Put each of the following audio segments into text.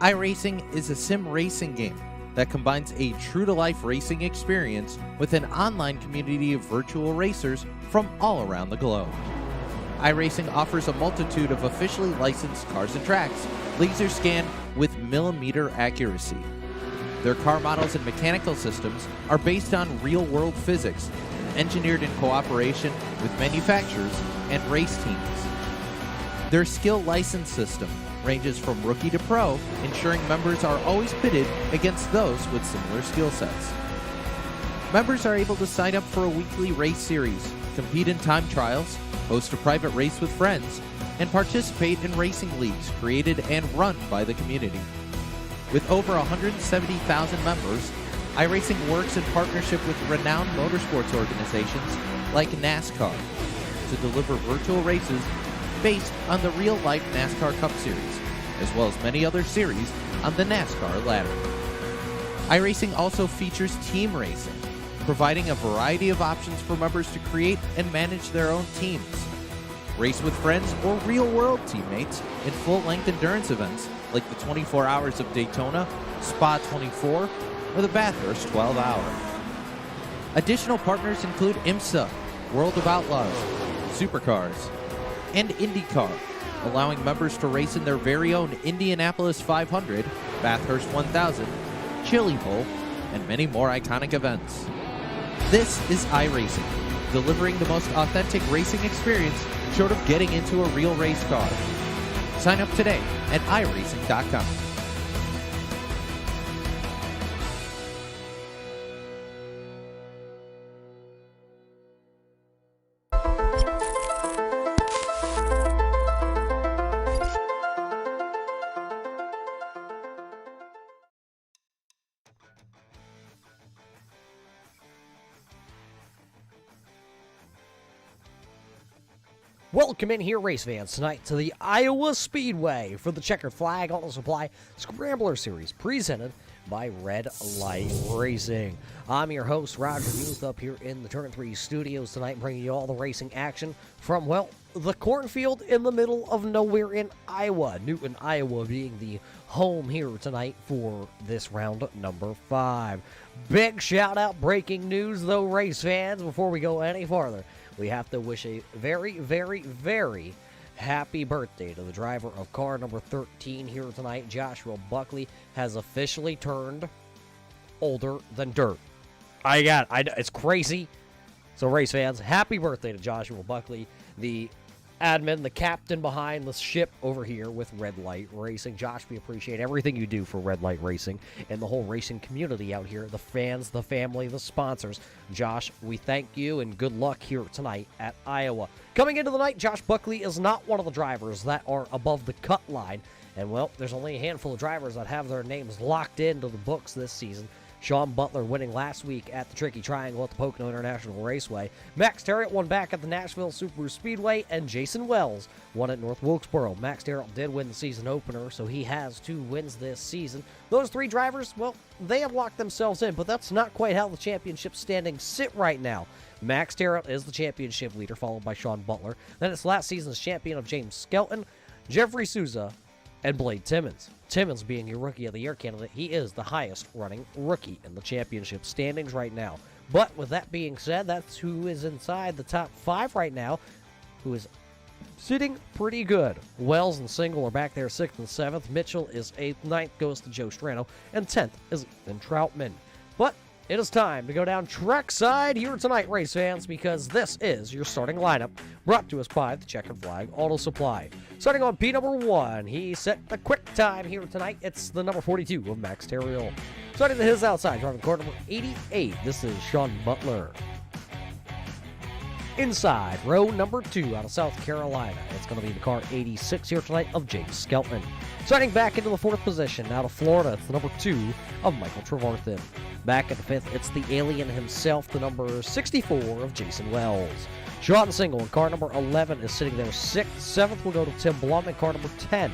iRacing is a sim racing game that combines a true-to-life racing experience with an online community of virtual racers from all around the globe. iRacing offers a multitude of officially licensed cars and tracks, laser scanned with millimeter accuracy. Their car models and mechanical systems are based on real-world physics, engineered in cooperation with manufacturers and race teams. Their skill license system ranges from rookie to pro, ensuring members are always pitted against those with similar skill sets. Members are able to sign up for a weekly race series, compete in time trials, host a private race with friends, and participate in racing leagues created and run by the community. With over 170,000 members, iRacing works in partnership with renowned motorsports organizations like NASCAR to deliver virtual races based on the real-life NASCAR Cup Series, as well as many other series on the NASCAR ladder. iRacing also features team racing, providing a variety of options for members to create and manage their own teams. Race with friends or real-world teammates in full-length endurance events like the 24 Hours of Daytona, Spa 24, or the Bathurst 12 Hour. Additional partners include IMSA, World of Outlaws, Supercars, and IndyCar, allowing members to race in their very own Indianapolis 500, Bathurst 1000, Chili Bowl, and many more iconic events. This is iRacing, delivering the most authentic racing experience short of getting into a real race car. Sign up today at iRacing.com. Welcome in here, race fans, tonight to the Iowa Speedway for the Checkered Flag Auto Supply Scrambler Series, presented by Red Light Racing. I'm your host, Roger Muth, up here in the Turn 3 studios tonight, bringing you all the racing action from, well, the cornfield in the middle of nowhere in Iowa. Newton, Iowa being the home here tonight for this round number 5. Big shout-out, breaking news, though, race fans, before we go any farther. We have to wish a very, very, very happy birthday to the driver of car number 13 here tonight. Joshua Buckley has officially turned older than dirt. It's crazy. So, race fans, happy birthday to Joshua Buckley, the admin, the captain behind the ship over here with Red Light Racing. Josh, we appreciate everything you do for Red Light Racing and the whole racing community out here, the fans, the family, the sponsors. Josh, we thank you and good luck here tonight at Iowa. Coming into the night, Josh Buckley is not one of the drivers that are above the cut line. And, well, there's only a handful of drivers that have their names locked into the books this season. Sean Butler winning last week at the Tricky Triangle at the Pocono International Raceway. Max Terriot won back at the Nashville Subaru Speedway, and Jason Wells won at North Wilkesboro. Max Terriot did win the season opener, so he has 2 wins this season. Those 3 drivers, well, they have locked themselves in, but that's not quite how the championship standings sit right now. Max Terriot is the championship leader, followed by Sean Butler. Then it's last season's champion of James Skelton, Jeffrey Souza, and Blade Timmons. Timmons being your Rookie of the Year candidate, he is the highest running rookie in the championship standings right now. But with that being said, that's who is inside the top 5 right now, who is sitting pretty good. Wells and Single are back there 6th and 7th. Mitchell is 8th. 9th goes to Joe Strano. And 10th is Ethan Troutman. But it is time to go down trackside here tonight, race fans, because this is your starting lineup, brought to us by the Checkered Flag Auto Supply. Starting on P number 1, he set the quick time here tonight. It's the number 42 of Max Terriot. Starting to his outside, driving car number 88, this is Sean Butler. Inside, row number 2 out of South Carolina. It's going to be the car 86 here tonight of James Skelton. Starting back into the 4th position out of Florida, it's the number 2 of Michael Trevarthen. Back at the 5th, it's the alien himself, the number 64 of Jason Wells. Sean Single in car number 11 is sitting there 6th. 7th will go to Tim Blum in car number 10.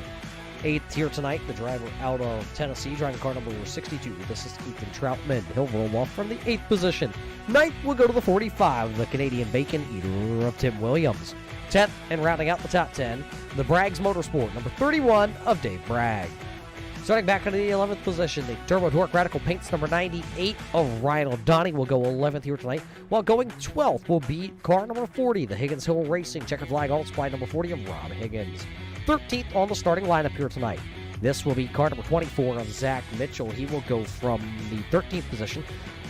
8th here tonight, the driver out of Tennessee, driving car number 62. This is Ethan Troutman. He'll roll off from the 8th position. 9th will go to the 45, the Canadian bacon eater of Tim Williams. 10th, and rounding out the top 10, the Braggs Motorsport, number 31 of Dave Bragg. Starting back into the 11th position, the Turbo Torque Radical Paints number 98 of Ryan O'Donnell will go 11th here tonight, while going 12th will be car number 40, the Higgins Hill Racing Checkered Flag Auto Supply number 40 of Rob Higgins. 13th on the starting lineup here tonight. This will be car number 24 of Zach Mitchell. He will go from the 13th position.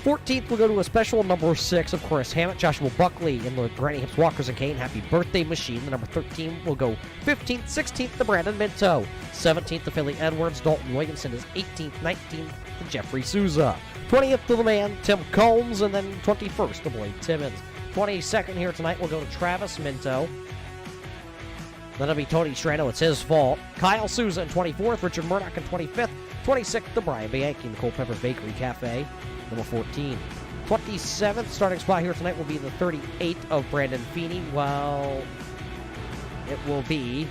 14th will go to a special number 6 of Chris Hammett, Joshua Buckley in the Granny Hips Walkers and Kane Happy Birthday Machine. The number 13 will go 15th, 16th to Brandon Minto, 17th to Philly Edwards, Dalton Williamson is 18th, 19th to Jeffrey Souza, 20th to the man Tim Combs, and then 21st to Blake Timmons. 22nd here tonight will go to Travis Minto. That'll be Tony Strano, it's his fault. Kyle Souza in 24th, Richard Murdoch in 25th, 26th to Brian Bianchi in the Culpeper Bakery Cafe. Number 14. 27th starting spot here tonight will be the 38th of Brandon Feeney, while it will be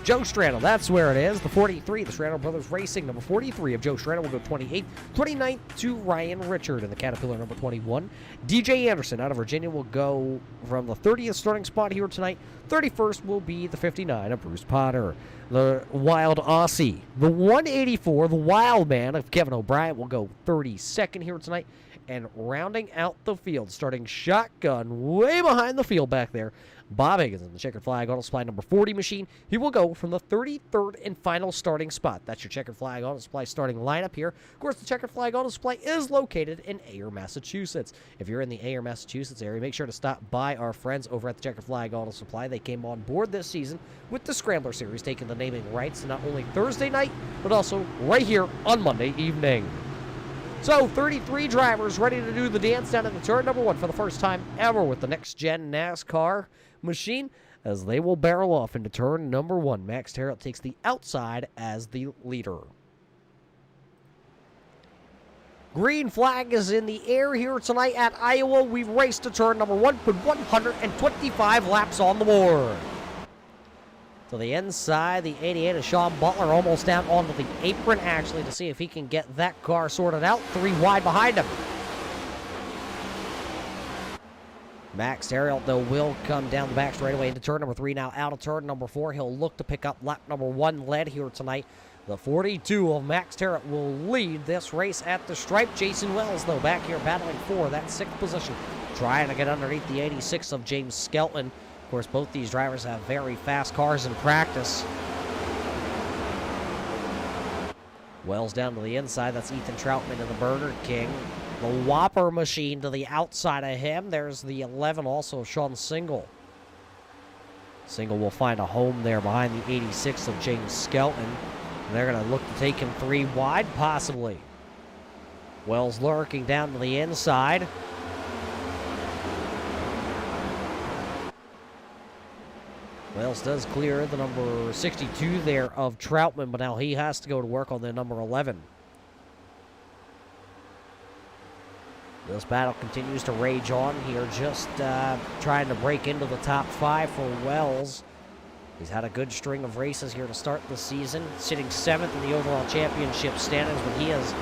Joe Strano. That's where it is. The 43, the Strano Brothers Racing. Number 43 of Joe Strano will go 28th. 29th to Ryan Richard in the Caterpillar number 21. DJ Anderson out of Virginia will go from the 30th starting spot here tonight. 31st will be the 59 of Bruce Potter. The Wild Aussie, the 184, the Wild Man of Kevin O'Brien will go 32nd here tonight. And rounding out the field, starting shotgun way behind the field back there, Bob Higgins in the Checkered Flag Auto Supply number 40 machine. He will go from the 33rd and final starting spot. That's your Checkered Flag Auto Supply starting lineup here. Of course, the Checkered Flag Auto Supply is located in Ayer, Massachusetts. If you're in the Ayer, Massachusetts area, make sure to stop by our friends over at the Checkered Flag Auto Supply. They came on board this season with the Scrambler Series, taking the naming rights not only Thursday night, but also right here on Monday evening. So, 33 drivers ready to do the dance down in the turn number 1 for the first time ever with the next-gen NASCAR machine, as they will barrel off into turn number 1. Max Terrell takes the outside as the leader. Green flag is in the air here tonight at Iowa. We've raced to turn number 1, put 125 laps on the board. To the inside, the 88 of Sean Butler almost down onto the apron, actually, to see if he can get that car sorted out. 3 wide behind him. Max Terrell, though, will come down the back straightaway into turn number 3. Now out of turn number 4. He'll look to pick up lap number 1 lead here tonight. The 42 of Max Terrell will lead this race at the stripe. Jason Wells, though, back here battling for that 6th position, trying to get underneath the 86 of James Skelton. Of course, both these drivers have very fast cars in practice. Wells down to the inside. That's Ethan Troutman in the Burger King. The Whopper machine to the outside of him. There's the 11, also Sean Single. Single will find a home there behind the 86 of James Skelton. They're going to look to take him 3 wide, possibly. Wells lurking down to the inside. Wells does clear the number 62 there of Troutman, but now he has to go to work on the number 11. This battle continues to rage on here, just trying to break into the top 5 for Wells. He's had a good string of races here to start the season, sitting 7th in the overall championship standings, but he has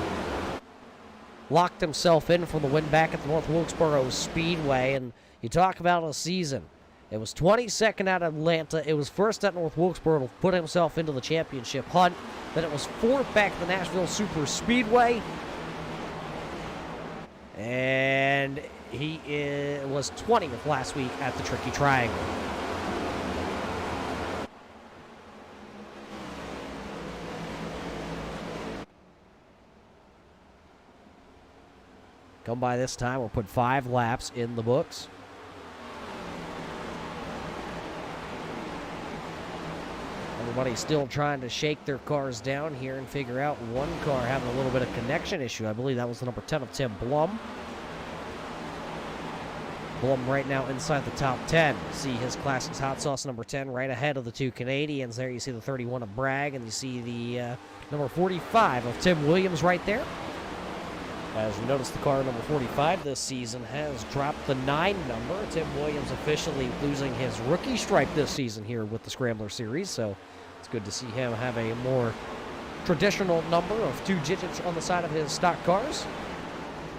locked himself in for the win back at the North Wilkesboro Speedway. And you talk about a season. It was 22nd at Atlanta. It was 1st at North Wilkesboro to put himself into the championship hunt. Then it was 4th back at the Nashville Super Speedway. And he was 20th last week at the Tricky Triangle. Come by this time, we'll put 5 laps in the books. Everybody's still trying to shake their cars down here and figure out one car having a little bit of connection issue. I believe that was the number 10 of Tim Blum. Blum right now inside the top 10. You see his Classics Hot Sauce number 10 right ahead of the 2 Canadians there. You see the 31 of Bragg, and you see the number 45 of Tim Williams right there. As you notice, the car number 45 this season has dropped the 9 number. Tim Williams officially losing his rookie stripe this season here with the Scrambler Series, so it's good to see him have a more traditional number of 2 digits on the side of his stock cars.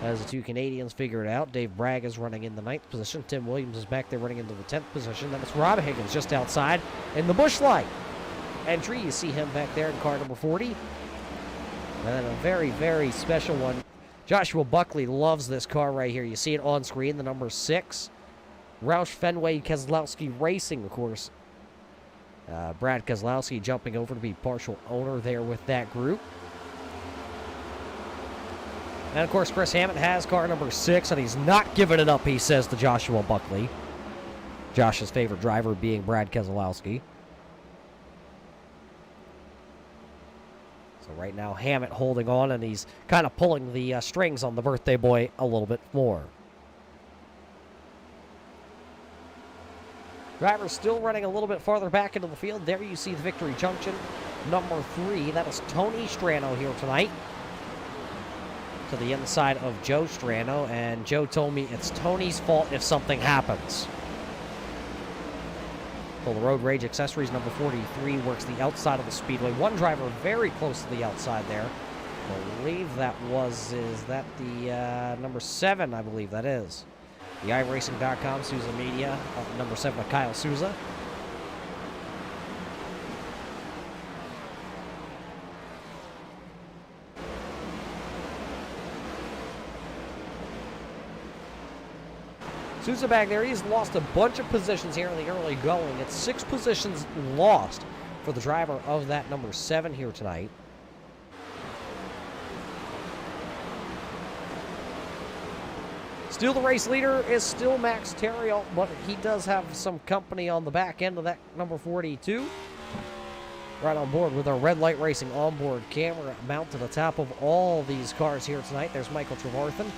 as the two Canadians figure it out. Dave Bragg is running in the 9th position. Tim Williams is back there running into the 10th position. Then it's Rob Higgins just outside in the bush light entry. You see him back there in car number 40. And then a very, very special one. Joshua Buckley loves this car right here. You see it on screen, the number 6. Roush Fenway Keselowski Racing, of course. Brad Keselowski jumping over to be partial owner there with that group. And, of course, Chris Hammond has car number 6, and he's not giving it up, he says, to Joshua Buckley. Josh's favorite driver being Brad Keselowski. So right now, Hammett holding on, and he's kind of pulling the strings on the birthday boy a little bit more. Driver still running a little bit farther back into the field. There you see the victory junction, number 3. That is Tony Strano here tonight. To the inside of Joe Strano, and Joe told me it's Tony's fault if something happens. Well, the Road Rage Accessories, number 43, works the outside of the Speedway. One driver very close to the outside there. I believe that is that the number 7, I believe that is. The iRacing.com, Souza Media, number 7 of Kyle Souza. Souza back there, he's lost a bunch of positions here in the early going. It's 6 positions lost for the driver of that number 7 here tonight. Still the race leader is still Max Terriel, but he does have some company on the back end of that number 42. Right on board with our Red Light Racing onboard camera mounted atop of all these cars here tonight. There's Michael Trevarthen.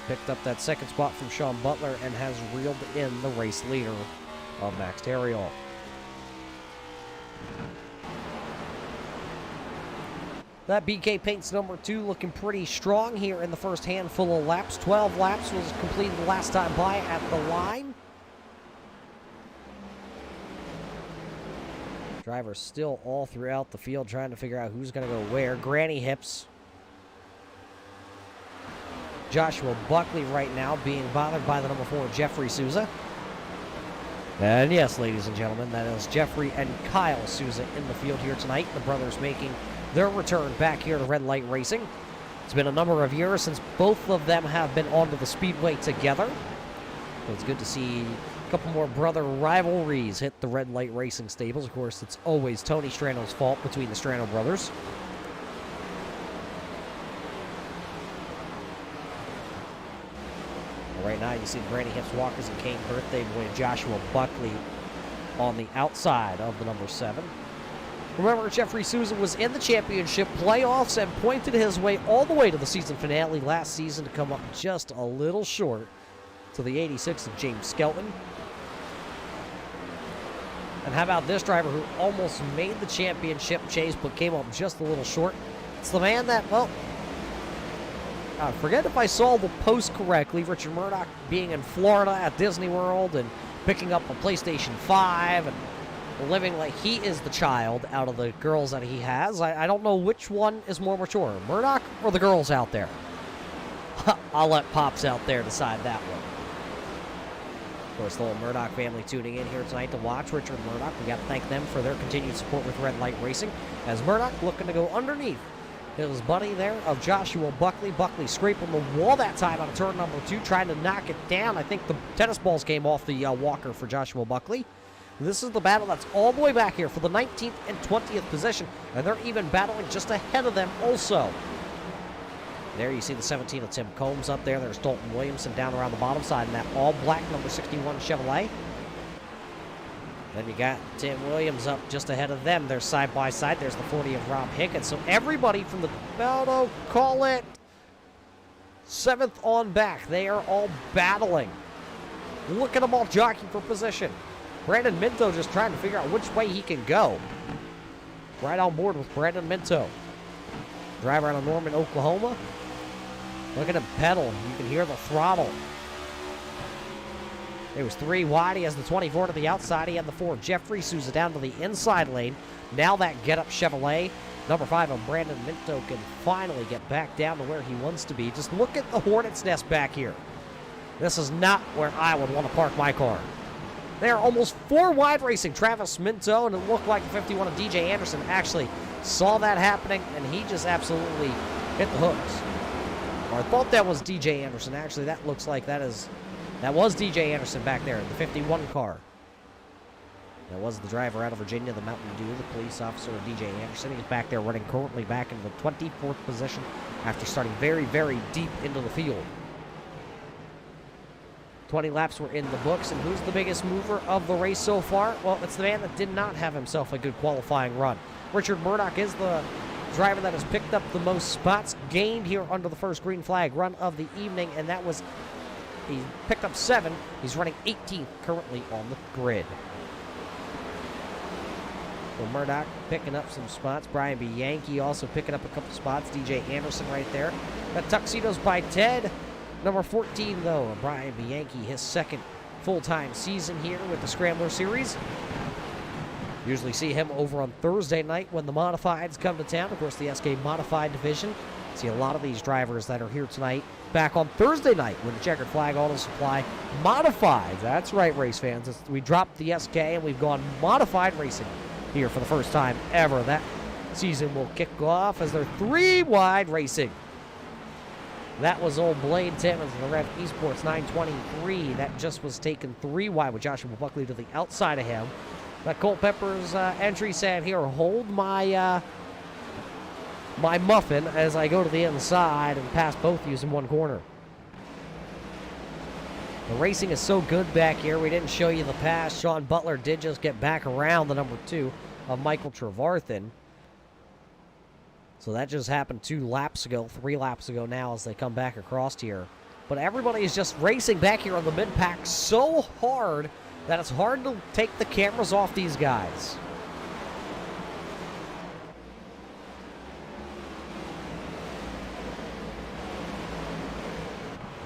Picked up that 2nd spot from Sean Butler and has reeled in the race leader of Max Terriel. That BK Paints number 2 looking pretty strong here in the first handful of laps. 12 laps was completed the last time by at the line. Drivers still all throughout the field trying to figure out who's going to go where. Granny Hips. Joshua Buckley right now being bothered by the number 4, Jeffrey Souza. And yes, ladies and gentlemen, that is Jeffrey and Kyle Souza in the field here tonight. The brothers making their return back here to Red Light Racing. It's been a number of years since both of them have been onto the Speedway together. So it's good to see a couple more brother rivalries hit the Red Light Racing stables. Of course, it's always Tony Strano's fault between the Strano brothers. Right now, you see Granny Hips Walkers and Kane birthday boy Joshua Buckley on the outside of the number 7. Remember, Jeffrey Souza was in the championship playoffs and pointed his way all the way to the season finale last season to come up just a little short to the 86 of James Skelton. And how about this driver who almost made the championship chase but came up just a little short? It's the man that, well, I forget if I saw the post correctly. Richard Murdoch being in Florida at Disney World and picking up a PlayStation 5 and living like he is the child out of the girls that he has. I don't know which one is more mature, Murdoch or the girls out there. I'll let Pops out there decide that one. Of course, the whole Murdoch family tuning in here tonight to watch Richard Murdoch. We got to thank them for their continued support with Red Light Racing. As Murdoch looking to go underneath his buddy there of Joshua Buckley. Buckley scraping the wall that time on turn number 2, trying to knock it down. I think the tennis balls came off the walker for Joshua Buckley. This is the battle that's all the way back here for the 19th and 20th position, and they're even battling just ahead of them also. There you see the 17 of Tim Combs up there. There's Dalton Williamson down around the bottom side in that all-black number 61 Chevrolet. Then you got Tim Williams up just ahead of them. They're side by side. There's the 40 of Rob Higgins. So everybody from the, well, call it 7th on back. They are all battling. Look at them all jockeying for position. Brandon Minto just trying to figure out which way he can go. Right on board with Brandon Minto. Driver out of Norman, Oklahoma. Look at him pedal. You can hear the throttle. It was 3 wide. He has the 24 to the outside. He had the 4 of Jeffrey Souza down to the inside lane. Now that get-up Chevrolet, number 5 of Brandon Minto, can finally get back down to where he wants to be. Just look at the Hornet's Nest back here. This is not where I would want to park my car. They are almost 4 wide racing. Travis Minto, and it looked like the 51 of DJ Anderson actually saw that happening, and he just absolutely hit the hooks. Or I thought that was DJ Anderson. Actually, that looks like that was DJ Anderson back there, the 51 car. That was the driver out of Virginia, the Mountain Dew, the police officer, DJ Anderson. He's back there running currently back in the 24th position after starting very, very deep into the field. 20 laps were in the books, and who's the biggest mover of the race so far? Well, it's the man that did not have himself a good qualifying run. Richard Murdoch is the driver that has picked up the most spots gained here under the first green flag run of the evening, and that was, he picked up 7. He's running 18th currently on the grid. So Murdoch picking up some spots. Brian Bianchi also picking up a couple spots. DJ Anderson right there. Got tuxedos by Ted. Number 14, though, Brian Bianchi, his second full-time season here with the Scrambler Series. Usually see him over on Thursday night when the Modifieds come to town. Of course, the SK Modified Division. See a lot of these drivers that are here tonight back on Thursday night when the Checkered Flag Auto Supply Modifieds. That's right, race fans. We dropped the SK and we've gone Modified racing here for the first time ever. That season will kick off as they're 3 wide racing. That was old Blaine Timmons of the Rev Esports 923. That just was taken 3 wide with Joshua Buckley to the outside of him. That Colt Pepper's entry said, here, hold my my muffin as I go to the inside and pass both of you in one corner. The racing is so good back here. We didn't show you the pass. Sean Butler did just get back around the number 2 of Michael Trevarthen. So that just happened 2 laps ago, 3 laps ago now as they come back across here. But everybody is just racing back here on the mid-pack so hard that it's hard to take the cameras off these guys.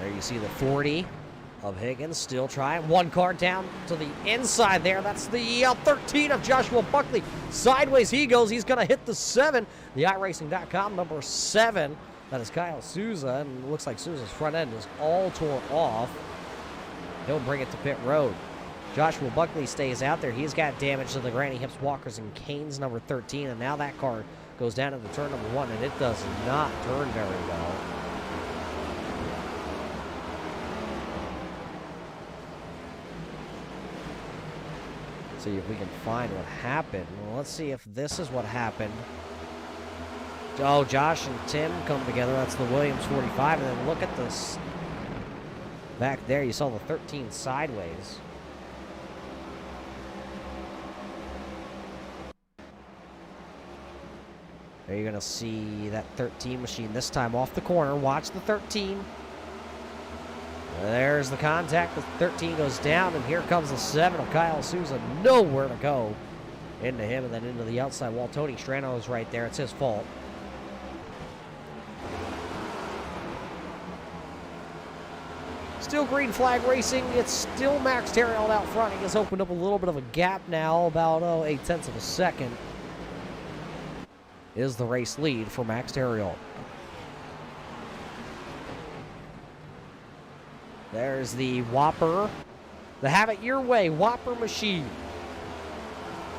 There you see the 40 of Higgins still trying. 1 car down to the inside there. That's the 13 of Joshua Buckley. Sideways he goes. He's going to hit the 7. The iRacing.com number 7. That is Kyle Souza. And it looks like Souza's front end is all tore off. He'll bring it to pit road. Joshua Buckley stays out there. He's got damage to the Granny Hips, Walkers, and Canes number 13. And now that car goes down into turn number 1. And it does not turn very well. See if we can find what happened. Well, let's see if this is what happened. Oh, Josh and Tim come together. That's the Williams 45. And then look at this. Back there, you saw the 13 sideways. There you're going to see that 13 machine this time off the corner. Watch the 13. There's the contact. The 13 goes down, and here comes the 7 of Kyle Souza. Nowhere to go. Into him and then into the outside wall. Tony Strano is right there. It's his fault. Still green flag racing. It's still Max Terrill out front. He has opened up a little bit of a gap now, about 0.8 of a second. Is the race lead for Max Terrill. There's the Whopper. The Have It Your Way Whopper machine.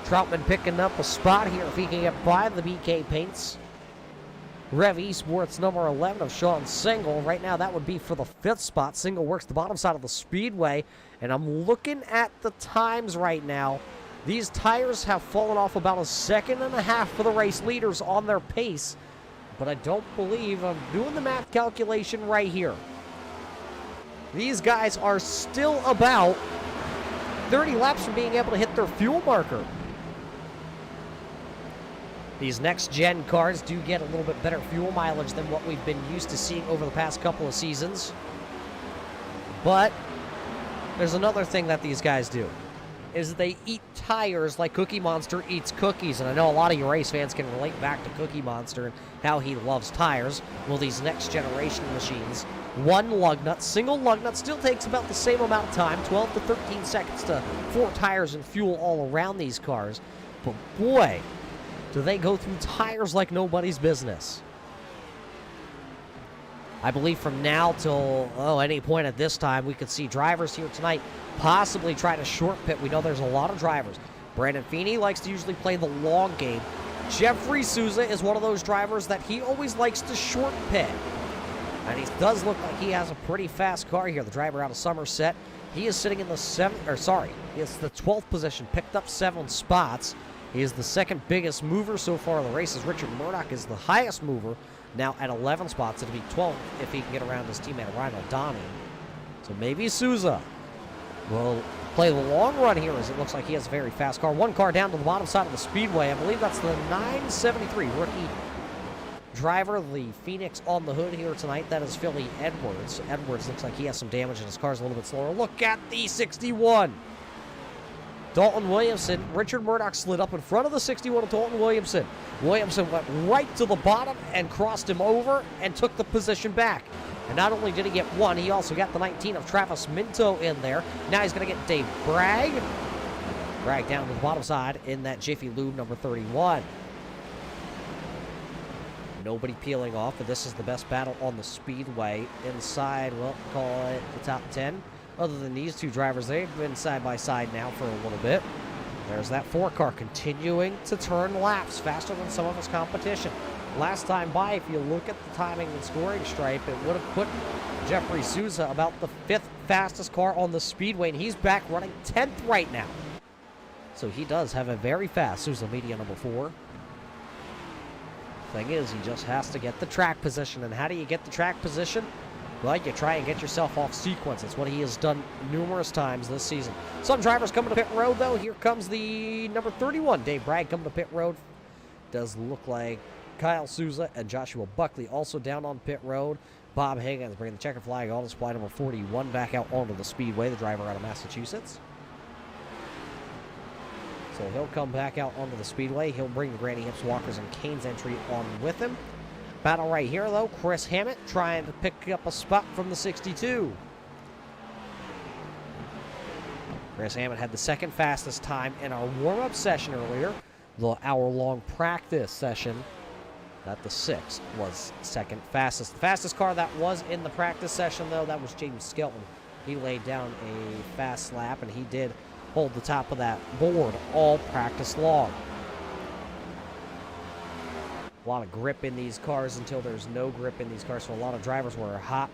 Troutman picking up a spot here if he can get by the BK Paints. Rev Esports number 11 of Sean Single. Right now that would be for the 5th spot. Single works the bottom side of the Speedway. And I'm looking at the times right now. These tires have fallen off about 1.5 seconds for the race leaders on their pace. But I don't believe I'm doing the math calculation right here. These guys are still about 30 laps from being able to hit their fuel marker. These next-gen cars do get a little bit better fuel mileage than what we've been used to seeing over the past couple of seasons. But there's another thing that these guys do, is they eat tires like Cookie Monster eats cookies. And I know a lot of you race fans can relate back to Cookie Monster and how he loves tires. Well, these next-generation machines one lug nut. Single lug nut still takes about the same amount of time, 12 to 13 seconds to 4 tires and fuel all around these cars. But boy, do they go through tires like nobody's business. I believe from now till, any point at this time, we could see drivers here tonight possibly try to short pit. We know there's a lot of drivers. Brandon Feeney likes to usually play the long game. Jeffrey Souza is one of those drivers that he always likes to short pit. And he does look like he has a pretty fast car here. The driver out of Somerset. He is sitting in the he is the 12th position, picked up 7 spots. He is the second biggest mover so far in the race, as Richard Murdoch is the highest mover, now at 11 spots. It'll be 12 if he can get around his teammate Ryan O'Donnell. So maybe Souza will play the long run here, as it looks like he has a very fast car. One car down to the bottom side of the Speedway. I believe that's the 973 rookie driver, the Phoenix on the hood here tonight. That is Philly Edwards. Edwards looks like he has some damage and his car's a little bit slower. Look at the 61. Dalton Williamson. Richard Murdoch slid up in front of the 61 of Dalton Williamson. Williamson went right to the bottom and crossed him over and took the position back. And not only did he get one, he also got the 19 of Travis Minto in there. Now he's going to get Dave Bragg. Bragg down to the bottom side in that Jiffy Lube number 31. Nobody peeling off, but this is the best battle on the Speedway. Inside, well, call it the top 10. Other than these two drivers, they've been side by side now for a little bit. There's that 4 car continuing to turn laps faster than some of his competition. Last time by, if you look at the timing and scoring stripe, it would have put Jeffrey Souza about the 5th fastest car on the Speedway, and he's back running 10th right now. So he does have a very fast Souza media number 4. Thing is, he just has to get the track position. And how do you get the track position? Well, you try and get yourself off sequence. It's what he has done numerous times this season. Some drivers coming to pit road, though. Here comes the number 31, Dave Bragg, coming to pit road. Does look like Kyle Souza and Joshua Buckley also down on pit road. Bob Higgins bringing the checkered flag on display, number 41, back out onto the Speedway, the driver out of Massachusetts. So he'll come back out onto the Speedway. He'll bring the Granny Hips, Walkers, and Canes entry on with him. Battle right here, though. Chris Hammett trying to pick up a spot from the 62. Chris Hammett had the second fastest time in our warm-up session earlier. The hour-long practice session at the 6 was second fastest. The fastest car that was in the practice session, though, that was James Skelton. He laid down a fast lap, and he did hold the top of that board all practice long. A lot of grip in these cars until there's no grip in these cars, so a lot of drivers were hot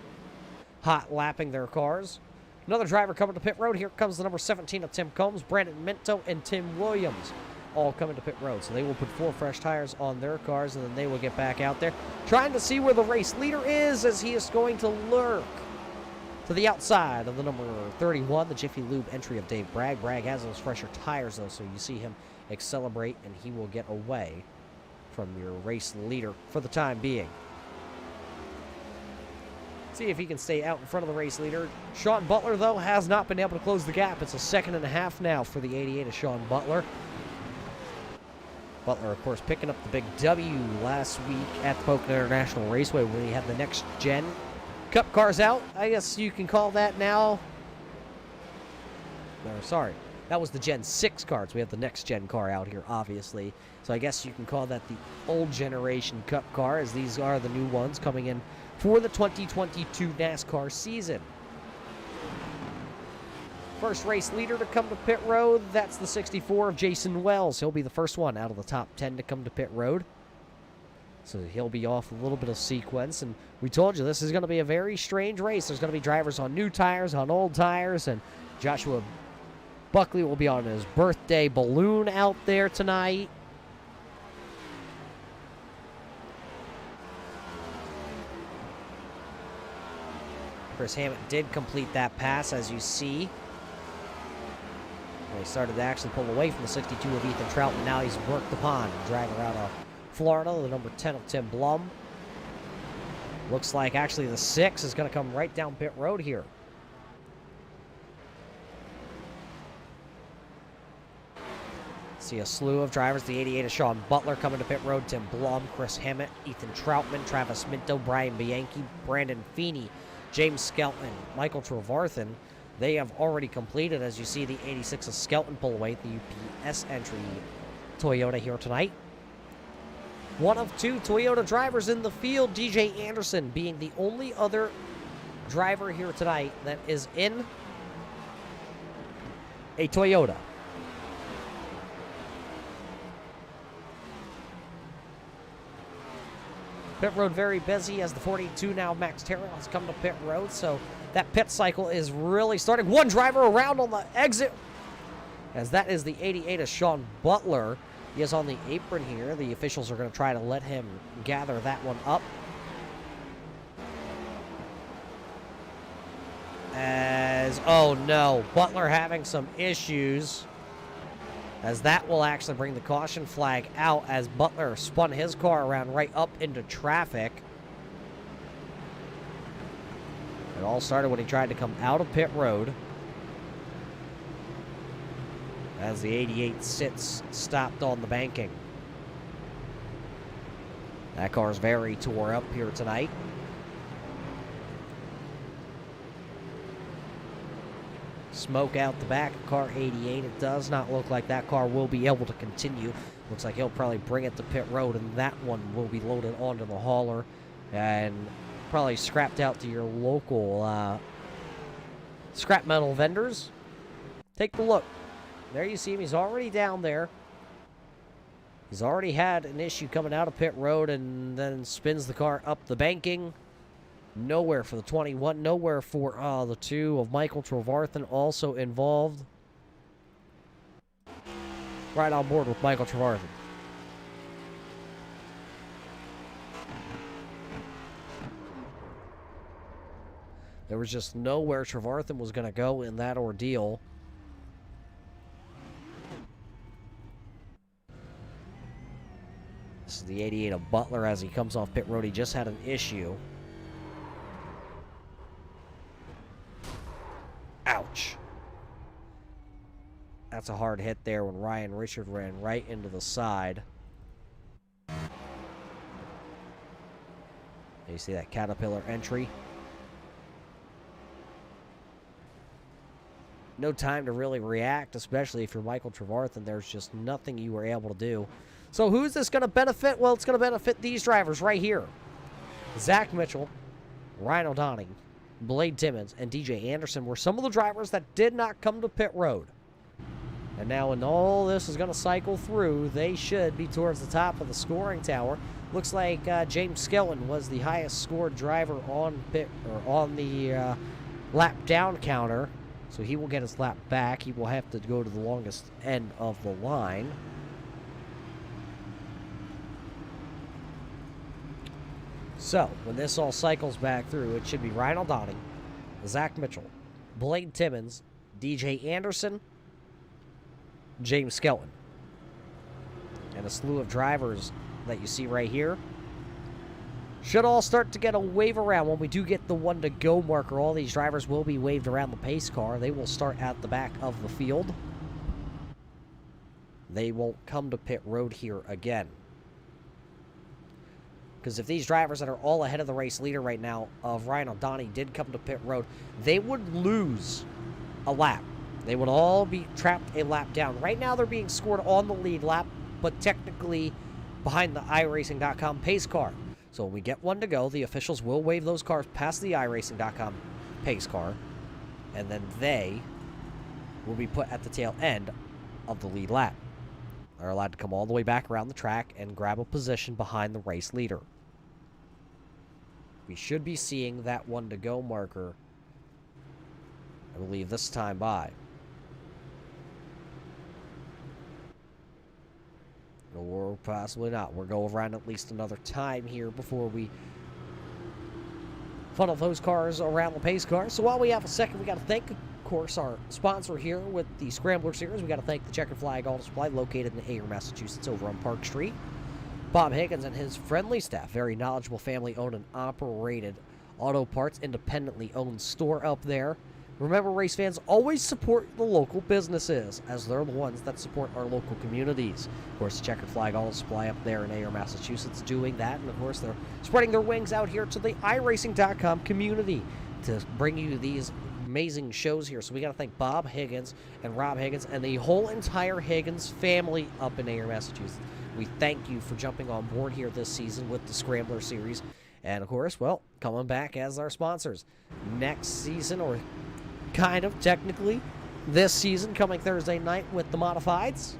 lapping their cars. Another driver coming to pit road. Here comes the number 17 of Tim Combs, Brandon Minto, and Tim Williams, all coming to pit road. So they will put 4 fresh tires on their cars, and then they will get back out there, trying to see where the race leader is, as he is going to lurk to the outside of the number 31, the Jiffy Lube entry of Dave Bragg. Bragg has those fresher tires, though, so you see him accelerate, and he will get away from your race leader for the time being. See if he can stay out in front of the race leader. Sean Butler, though, has not been able to close the gap. It's a 2.5 seconds now for the 88 of Sean Butler. Butler, of course, picking up the big W last week at the Pocono International Raceway, where he had the next gen Cup cars out. I guess you can call that now. No, sorry. That was the Gen 6 cars. We have the next gen car out here, obviously. So I guess you can call that the old generation Cup car, as these are the new ones coming in for the 2022 NASCAR season. First race leader to come to pit road, that's the 64 of Jason Wells. He'll be the first one out of the top 10 to come to pit road. So he'll be off a little bit of sequence. And we told you this is going to be a very strange race. There's going to be drivers on new tires, on old tires, and Joshua Buckley will be on his birthday balloon out there tonight. Chris Hammett did complete that pass, as you see. He started to actually pull away from the 62 of Ethan Troutman. Now he's worked the pond. Driver out of Florida, the number 10 of Tim Blum. Looks like actually the 6 is going to come right down pit road here. See a slew of drivers. The 88 of Sean Butler coming to pit road. Tim Blum, Chris Hammett, Ethan Troutman, Travis Minto, Brian Bianchi, Brandon Feeney, James Skelton, Michael Trevarthen, they have already completed, as you see, the 86 of Skelton pull away, the UPS entry Toyota here tonight. One of two Toyota drivers in the field, DJ Anderson being the only other driver here tonight that is in a Toyota. Pit road very busy as the 42 now Max Terrell has come to pit road, so that pit cycle is really starting. One driver around on the exit, as that is the 88 of Sean Butler. He is on the apron here. The officials are going to try to let him gather that one up. Oh no, Butler having some issues, as that will actually bring the caution flag out as Butler spun his car around right up into traffic. It all started when he tried to come out of pit road, as the 88 sits stopped on the banking. That car's very tore up here tonight. Smoke out the back of car 88. It does not look like that car will be able to continue. Looks like he'll probably bring it to pit road, and that one will be loaded onto the hauler and probably scrapped out to your local scrap metal vendors. Take a look. There you see him. He's already down there. He's already had an issue coming out of pit road and then spins the car up the banking. Nowhere for the 21. Nowhere for the 2 of Michael Trevarthen also involved. Right on board with Michael Trevarthen. There was just nowhere Trevarthen was going to go in that ordeal. This is the 88 of Butler as he comes off pit road. He just had an issue. Ouch. That's a hard hit there when Ryan Richard ran right into the side. You see that Caterpillar entry. No time to really react, especially if you're Michael Trevarthen. There's just nothing you were able to do. So who's this going to benefit? Well, it's going to benefit these drivers right here. Zach Mitchell, Ryan O'Donnell, Blade Timmons, and DJ Anderson were some of the drivers that did not come to pit road. And now when all this is going to cycle through, they should be towards the top of the scoring tower. Looks like James Skelton was the highest scored driver on pit or on the lap down counter. So he will get his lap back. He will have to go to the longest end of the line. So, when this all cycles back through, it should be Ryan O'Donnell, Zach Mitchell, Blade Timmons, DJ Anderson, James Skelton, and a slew of drivers that you see right here. Should all start to get a wave around. When we do get the 1 to go marker, all these drivers will be waved around the pace car. They will start at the back of the field. They won't come to pit road here again. Because if these drivers that are all ahead of the race leader right now of Ryan O'Donnell did come to pit road, they would lose a lap. They would all be trapped a lap down. Right now they're being scored on the lead lap, but technically behind the iRacing.com pace car. So when we get 1 to go, the officials will wave those cars past the iRacing.com pace car, and then they will be put at the tail end of the lead lap. They're allowed to come all the way back around the track and grab a position behind the race leader. We should be seeing that 1 to go marker, I believe, this time by. Or possibly not. We'll go around at least another time here before we funnel those cars around the pace car. So while we have a second, we got to thank, of course, our sponsor here with the Scrambler series. We got to thank the Checkered Flag Auto Supply located in Ayer, Massachusetts, over on Park Street. Bob Higgins and his friendly staff, very knowledgeable family-owned and operated auto parts, independently owned store up there. Remember, race fans, always support the local businesses, as they're the ones that support our local communities. Of course, the Checkered Flag Auto Supply up there in Ayer, Massachusetts, doing that. And, of course, they're spreading their wings out here to the iRacing.com community. to bring you these amazing shows here. So we got to thank Bob Higgins and Rob Higgins and the whole entire Higgins family up in Ayer, Massachusetts. We thank you for jumping on board here this season with the Scrambler series. And, of course, well, coming back as our sponsors. Next season, or kind of technically this season, coming Thursday night with the Modifieds.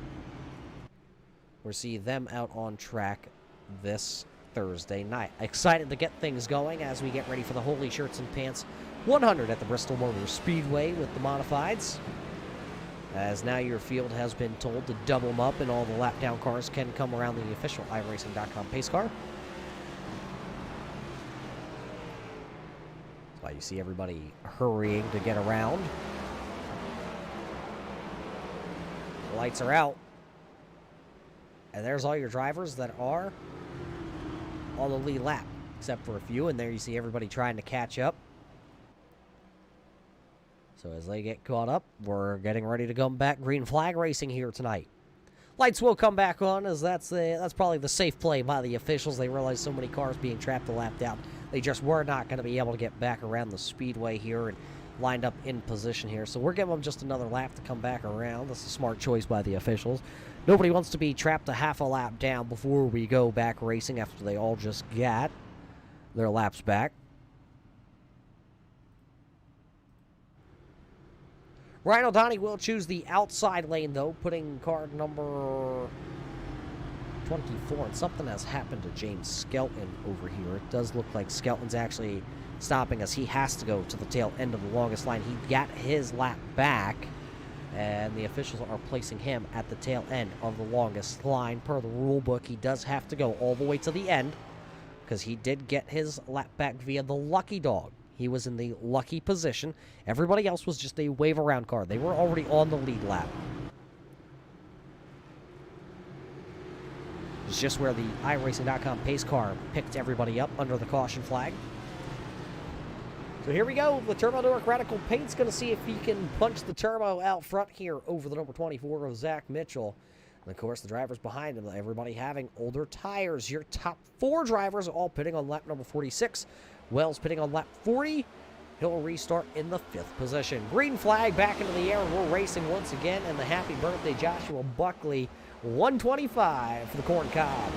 We'll see them out on track this Thursday night. Excited to get things going as we get ready for the Holy Shirts and Pants 100 at the Bristol Motor Speedway with the Modifieds. As now your field has been told to double them up and all the lap down cars can come around the official iRacing.com pace car. That's why you see everybody hurrying to get around. The lights are out. And there's all your drivers that are on the lead lap, except for a few. And there you see everybody trying to catch up. So as they get caught up, we're getting ready to come back green flag racing here tonight. Lights will come back on, as that's probably the safe play by the officials. They realize so many cars being trapped and lapped out. They just were not going to be able to get back around the speedway here and lined up in position here. So we're giving them just another lap to come back around. That's a smart choice by the officials. Nobody wants to be trapped a half a lap down before we go back racing after they all just got their laps back. Ryan O'Donnell will choose the outside lane, though, putting car number 24. And something has happened to James Skelton over here. It does look like Skelton's actually stopping us. He has to go to the tail end of the longest line. He got his lap back, and the officials are placing him at the tail end of the longest line. Per the rule book, he does have to go all the way to the end because he did get his lap back via the lucky dog. He was in the lucky position. Everybody else was just a wave around car. They were already on the lead lap. It's just where the iRacing.com pace car picked everybody up under the caution flag. So here we go. The Turbo Dork Radical Paint's going to see if he can punch the turbo out front here over the number 24 of Zach Mitchell. And, of course, the drivers behind him, everybody having older tires. Your top four drivers all pitting on lap number 46. Wells pitting on lap 40. He'll restart in the 5th position. Green flag back into the air. We're racing once again. And the happy birthday, Joshua Buckley. 125 for the corn cob.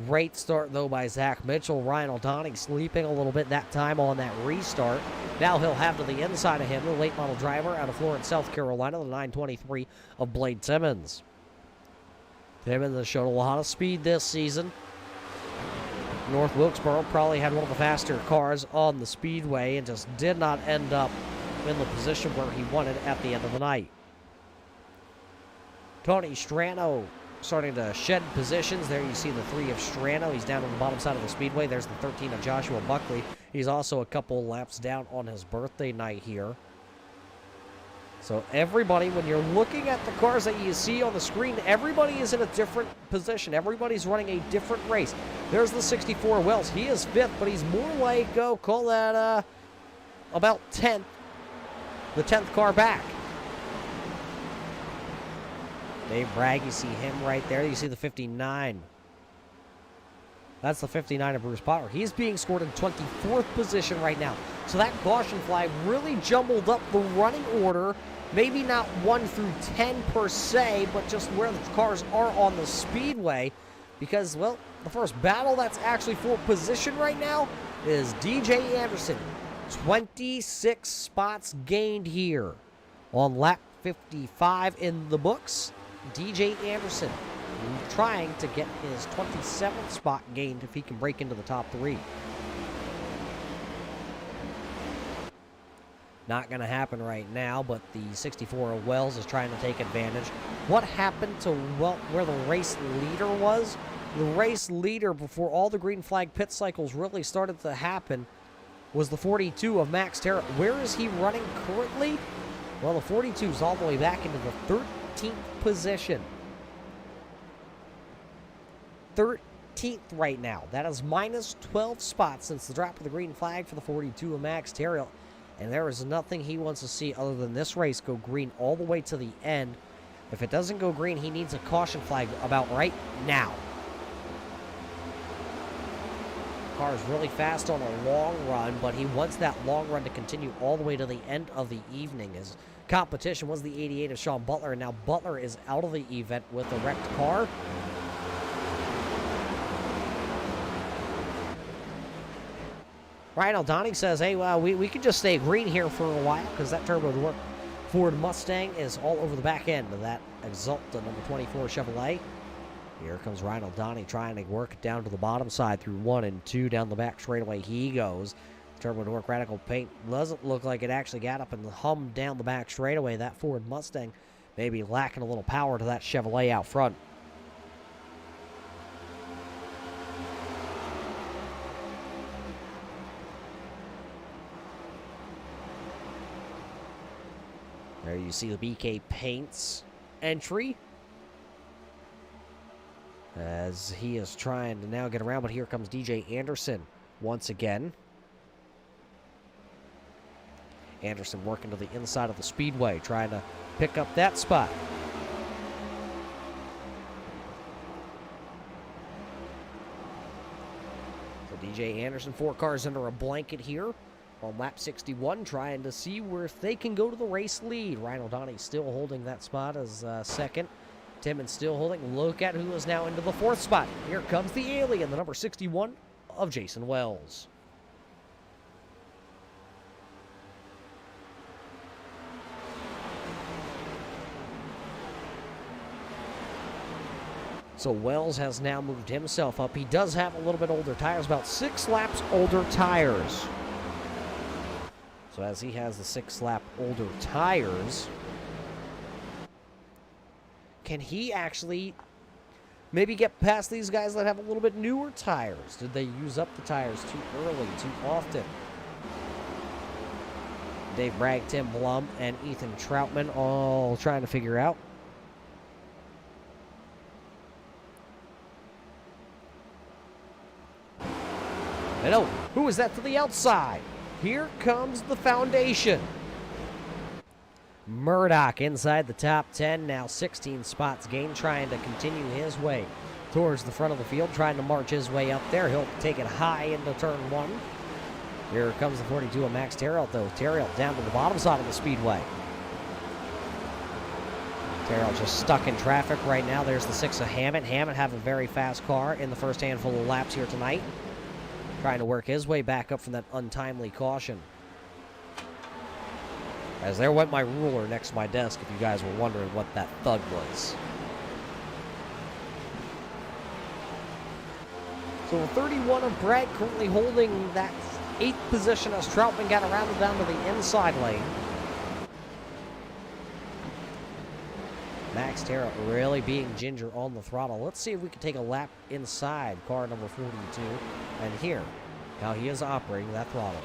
Great start, though, by Zach Mitchell. Ryan O'Donnell sleeping a little bit that time on that restart. Now he'll have to the inside of him the late model driver out of Florence, South Carolina, the 923 of Blade Timmons. Timmons has shown a lot of speed this season. North Wilkesboro probably had one of the faster cars on the speedway and just did not end up in the position where he wanted at the end of the night. Tony Strano starting to shed positions. There you see the 3 of Strano. He's down on the bottom side of the speedway. There's the 13 of Joshua Buckley. He's also a couple laps down on his birthday night here. So everybody, when you're looking at the cars that you see on the screen, everybody is in a different position. Everybody's running a different race. There's the 64 Wells. He is 5th, but he's more like, call that about 10th. The 10th car back. Dave Bragg, you see him right there. You see the 59. That's the 59 of Bruce Potter. He's being scored in 24th position right now. So that caution flag really jumbled up the running order. Maybe not 1 through 10 per se, but just where the cars are on the speedway. Because, well, the first battle that's actually for position right now is DJ Anderson. 26 spots gained here on lap 55 in the books. DJ Anderson trying to get his 27th spot gained if he can break into the top 3. Not going to happen right now, but the 64 of Wells is trying to take advantage. What happened to where the race leader was? The race leader, before all the green flag pit cycles really started to happen, was the 42 of Max Terra. Where is he running currently? Well, the 42 is all the way back into the 13th position. 13th right now. That is minus 12 spots since the drop of the green flag for the 42 of Max Terrell. And there is nothing he wants to see other than this race go green all the way to the end. If it doesn't go green, he needs a caution flag about right now. car is really fast on a long run, but he wants that long run to continue all the way to the end of the evening. His competition was the 88 of Sean Butler, and now Butler is out of the event with a wrecked car. Ryan Aldani says, hey, well, we could just stay green here for a while because that turbo would work. Ford Mustang is all over the back end of that Exalta number 24 Chevrolet. Here comes Ryan Aldani trying to work it down to the bottom side through 1 and 2 down the back straightaway. He goes. Turbo to work, radical paint. Doesn't look like it actually got up and hummed down the back straightaway. That Ford Mustang maybe lacking a little power to that Chevrolet out front. There you see the BK Paints entry as he is trying to now get around, but here comes DJ Anderson once again. Anderson working to the inside of the Speedway, trying to pick up that spot. So DJ Anderson, 4 cars under a blanket here on lap 61, trying to see where if they can go to the race lead. Ryan Aldani still holding that spot as second. Timmons still holding. Look at who is now into the 4th spot. Here comes the alien, the number 61 of Jason Wells. So Wells has now moved himself up. He does have a little bit older tires, about 6 laps older tires. So as he has the 6 lap older tires, can he actually maybe get past these guys that have a little bit newer tires? Did they use up the tires too early, too often? Dave Bragg, Tim Blum, and Ethan Troutman all trying to figure out. And oh, who is that to the outside? Here comes the foundation. Murdoch inside the top 10, now 16 spots gained, trying to continue his way towards the front of the field, trying to march his way up there. He'll take it high into turn 1. Here comes the 42 of Max Terrell, though. Terrell down to the bottom side of the Speedway. Terrell just stuck in traffic right now. There's the 6 of Hammett. Hammett have a very fast car in the first handful of laps here tonight, trying to work his way back up from that untimely caution. As there went my ruler next to my desk, if you guys were wondering what that thud was. So 31 of Bragg currently holding that 8th position as Troutman got around down to the inside lane. Max Terra really being ginger on the throttle. Let's see if we can take a lap inside car number 42 and hear how he is operating that throttle.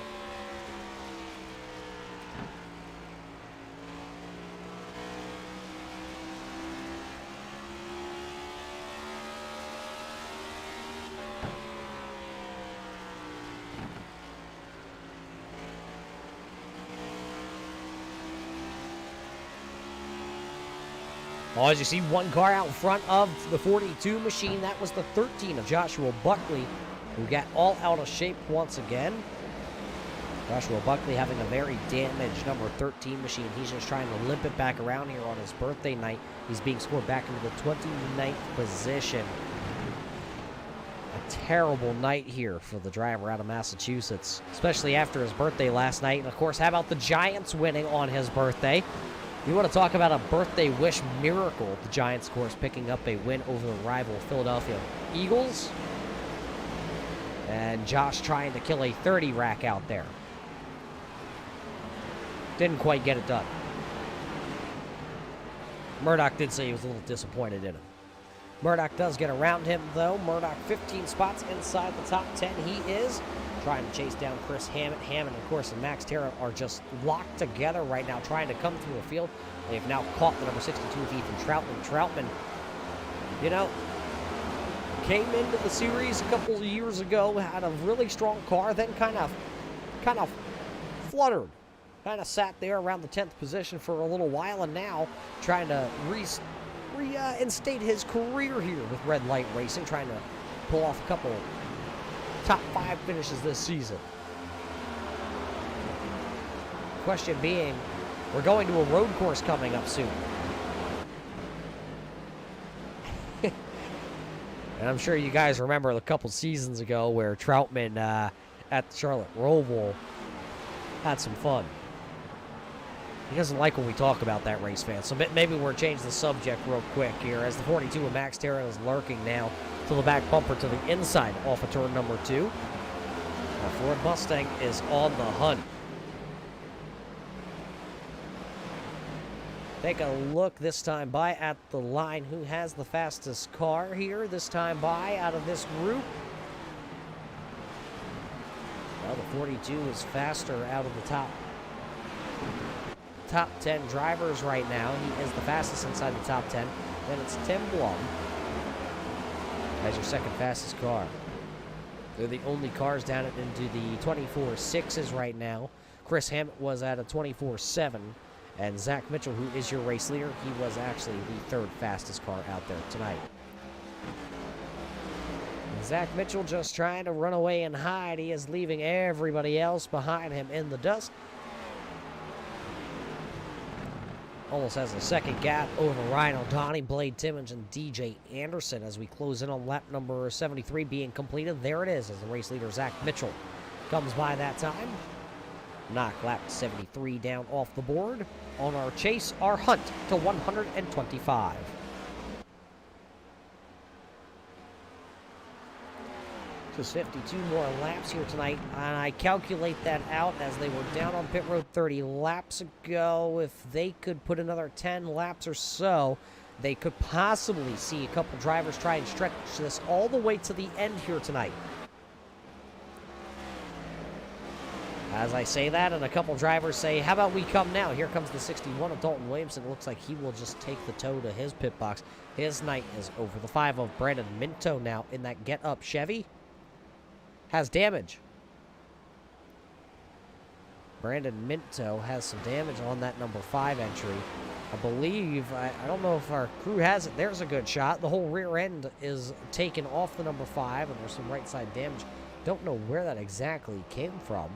Well, as you see, one car out in front of the 42 machine. That was the 13 of Joshua Buckley, who got all out of shape once again. Joshua Buckley having a very damaged number 13 machine. He's just trying to limp it back around here on his birthday night. He's being scored back into the 29th position. A terrible night here for the driver out of Massachusetts, especially after his birthday last night. And, of course, how about the Giants winning on his birthday? You want to talk about a birthday wish miracle. The Giants, of course, picking up a win over the rival Philadelphia Eagles. And Josh trying to kill a 30 rack out there. Didn't quite get it done. Murdoch did say he was a little disappointed in him. Murdoch does get around him, though. Murdoch 15 spots inside the top 10. He is trying to chase down Chris Hammond. Hammond, of course, and Max Terra are just locked together right now, trying to come through the field. They've now caught the number 62 of Ethan Troutman. Troutman, you know, came into the series a couple of years ago, had a really strong car, then kind of fluttered. Kind of sat there around the 10th position for a little while, and now trying to reinstate his career here with Red Light Racing, trying to pull off a couple top 5 finishes this season. Question being, we're going to a road course coming up soon. And I'm sure you guys remember a couple seasons ago where Troutman at the Charlotte Roval had some fun. He doesn't like when we talk about that race, fan. So maybe we'll change the subject real quick here as the 42 of Max Terra is lurking now to the back bumper to the inside off of turn number 2. Our Ford Mustang is on the hunt. Take a look this time by at the line. Who has the fastest car here this time by out of this group? Well, the 42 is faster out of the top 10 drivers right now. He is the fastest inside the top 10. Then it's Tim Blum as your second fastest car. They're the only cars down into the 24.6s right now. Chris Hammett was at a 24.7. And Zach Mitchell, who is your race leader, he was actually the third fastest car out there tonight. And Zach Mitchell just trying to run away and hide. He is leaving everybody else behind him in the dust. Almost has a second gap over Ryan O'Donnell, Blade Timmons, and DJ Anderson as we close in on lap number 73 being completed. There it is as the race leader, Zach Mitchell, comes by that time. Knock lap 73 down off the board on our chase, our hunt to 125. Just 52 more laps here tonight, and I calculate that out as they were down on pit road 30 laps ago. If they could put another 10 laps or so, they could possibly see a couple drivers try and stretch this all the way to the end here tonight. As I say that, and a couple drivers say, how about we come now? Here comes the 61 of Dalton Williamson. It looks like he will just take the tow to his pit box. His night is over. The 5 of Brandon Minto now in that get-up Chevy has damage. Brandon Minto has some damage on that number 5 entry. I believe, I don't know if our crew has it. There's a good shot. The whole rear end is taken off the number 5, and there's some right side damage. Don't know where that exactly came from.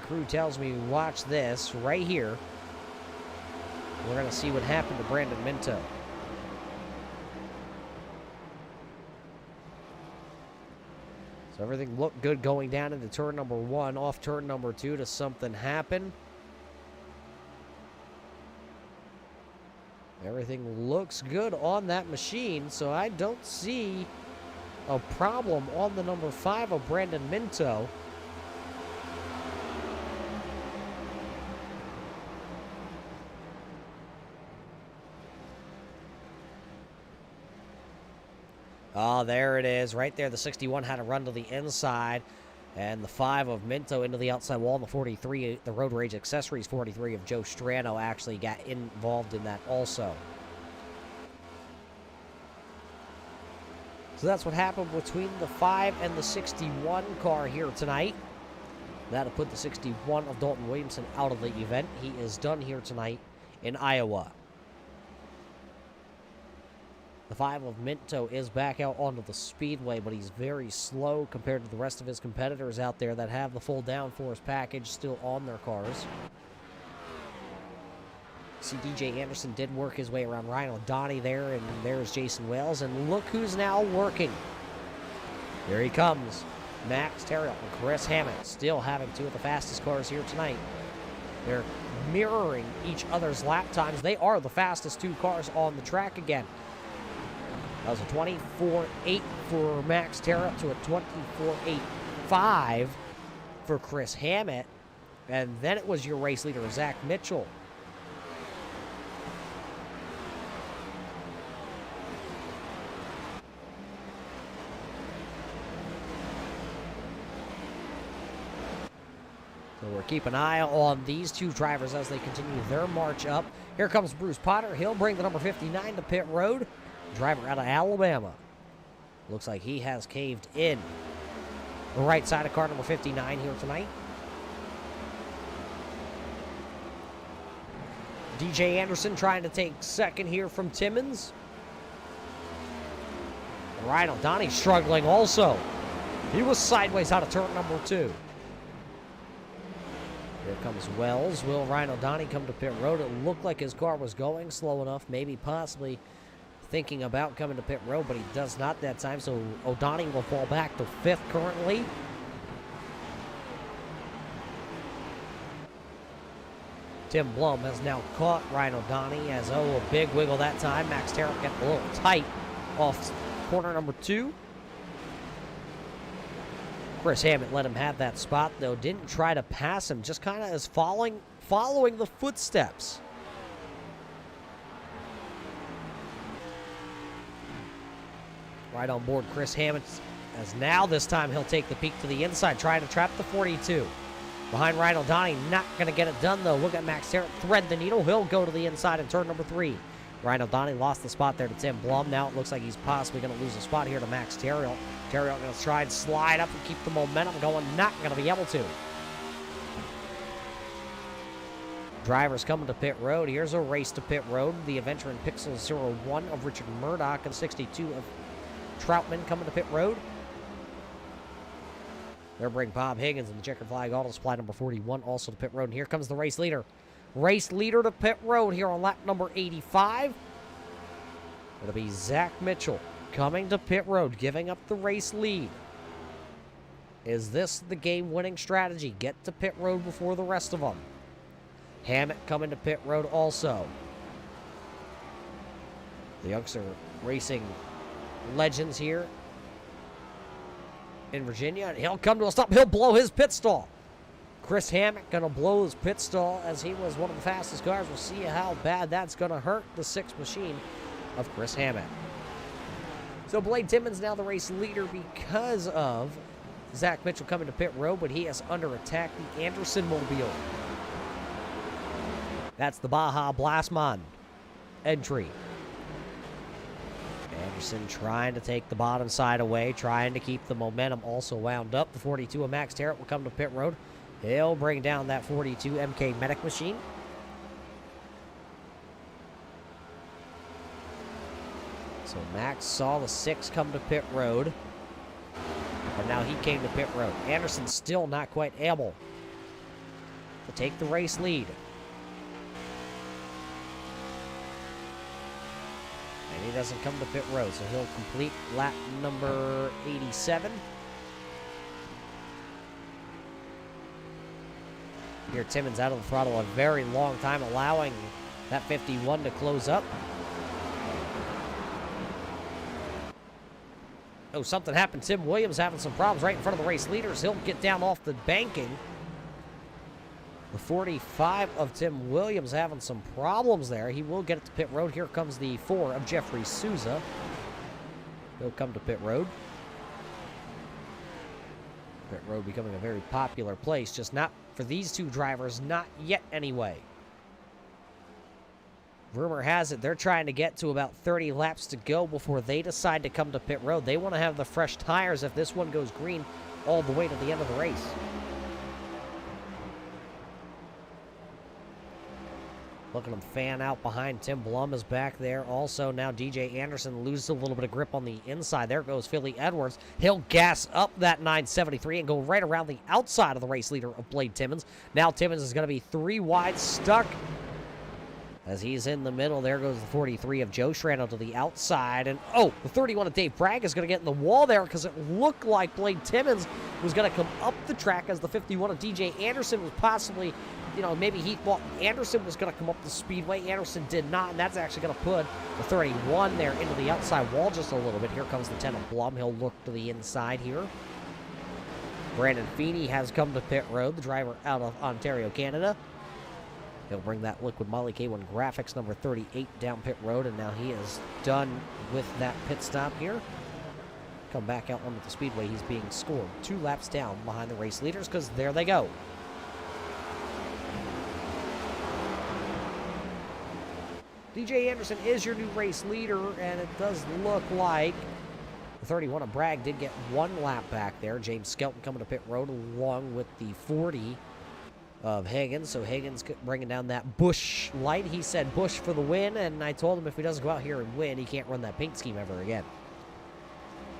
Crew tells me, watch this right here. We're going to see what happened to Brandon Minto. So everything looked good going down into turn number 1. Off turn number 2 to something happen. Everything looks good on that machine, so I don't see a problem on the number 5 of Brandon Minto. Oh, there it is. Right there, the 61 had to run to the inside. And the 5 of Minto into the outside wall. And the 43, the Road Rage Accessories 43 of Joe Strano actually got involved in that also. So that's what happened between the 5 and the 61 car here tonight. That'll put the 61 of Dalton Williamson out of the event. He is done here tonight in Iowa. The 5 of Minto is back out onto the Speedway, but he's very slow compared to the rest of his competitors out there that have the full downforce package still on their cars. See, DJ Anderson did work his way around Ryan O'Donnell there, and there's Jason Wales, and look who's now working. Here he comes. Max Terrell and Chris Hammett still having 2 of the fastest cars here tonight. They're mirroring each other's lap times. They are the fastest 2 cars on the track again. That was a 24.8 for Max Terra to a 24.85 for Chris Hammett. And then it was your race leader, Zach Mitchell. So we're keeping an eye on these 2 drivers as they continue their march up. Here comes Bruce Potter. He'll bring the number 59 to pit road. Driver out of Alabama. Looks like he has caved in. The right side of car number 59 here tonight. DJ Anderson trying to take second here from Timmons. Ryan O'Donnell struggling also. He was sideways out of turn number 2. Here comes Wells. Will Ryan O'Donnell come to pit road? It looked like his car was going slow enough, maybe possibly thinking about coming to pit road, but he does not that time, so O'Donnell will fall back to 5th currently. Tim Blum has now caught Ryan O'Donnell as, a big wiggle that time. Max Tarrant getting a little tight off corner number 2. Chris Hammett let him have that spot, though. Didn't try to pass him, just kind of is following the footsteps. Right on board, Chris Hammett, as now this time he'll take the peak to the inside, trying to trap the 42. Behind Ryan O'Donnell, not going to get it done, though. Look at Max Tarrant thread the needle. He'll go to the inside in turn number 3. Ryan O'Donnell lost the spot there to Tim Blum. Now it looks like he's possibly going to lose a spot here to Max Tarrant. Tarrant going to try and slide up and keep the momentum going. Not going to be able to. Drivers coming to pit road. Here's a race to pit road. The adventure in Pixel 01 of Richard Murdoch and 62 of Troutman coming to pit road. They'll bring Bob Higgins and the checkered flag auto supply number 41 also to pit road. And here comes the race leader. Race leader to pit road here on lap number 85. It'll be Zach Mitchell coming to pit road, giving up the race lead. Is this the game-winning strategy? Get to pit road before the rest of them. Hammett coming to pit road also. The youngster racing legends here in Virginia. He'll come to a stop. He'll blow his pit stall. Chris Hammett going to blow his pit stall as he was one of the fastest cars. We'll see how bad that's going to hurt the 6th machine of Chris Hammett. So Blade Timmons now the race leader because of Zach Mitchell coming to pit road, but he has under attack the Anderson Mobile. That's the Baja Blastman entry. Anderson trying to take the bottom side away, trying to keep the momentum also wound up. The 42 of Max Tarrant will come to pit road. He'll bring down that 42 MK Medic machine. So Max saw the 6 come to pit road, and now he came to pit road. Anderson still not quite able to take the race lead. And he doesn't come to pit road, so he'll complete lap number 87. Here, Timmons out of the throttle a very long time, allowing that 51 to close up. Oh, something happened. Tim Williams having some problems right in front of the race leaders. He'll get down off the banking. The 45 of Tim Williams having some problems there. He will get it to pit road. Here comes the 4 of Jeffrey Souza. He'll come to pit road. Pit road becoming a very popular place, just not for these two drivers, not yet anyway. Rumor has it they're trying to get to about 30 laps to go before they decide to come to pit road. They want to have the fresh tires if this one goes green all the way to the end of the race. Look at him fan out behind. Tim Blum is back there. Also, now DJ Anderson loses a little bit of grip on the inside. There goes Philly Edwards. He'll gas up that 973 and go right around the outside of the race leader of Blade Timmons. Now Timmons is going to be 3 wide, stuck as he's in the middle. There goes the 43 of Joe Shrano to the outside. And, oh, the 31 of Dave Bragg is going to get in the wall there because it looked like Blade Timmons was going to come up the track as the 51 of DJ Anderson was possibly, you know, maybe he thought Anderson was going to come up the speedway. Anderson did not, and that's actually going to put the 31 there into the outside wall just a little bit. Here comes the 10 of Blum. He'll look to the inside here. Brandon Feeney has come to pit road, the driver out of Ontario, Canada. He'll bring that Liquid Molly K1 Graphics number 38 down pit road, and now he is done with that pit stop here. Come back out onto the speedway. He's being scored 2 laps down behind the race leaders because there they go. DJ Anderson is your new race leader, and it does look like the 31 of Bragg did get 1 lap back there. James Skelton coming to pit road along with the 40 of Higgins. So Higgins bringing down that Bush light. He said Bush for the win, and I told him if he doesn't go out here and win, he can't run that paint scheme ever again.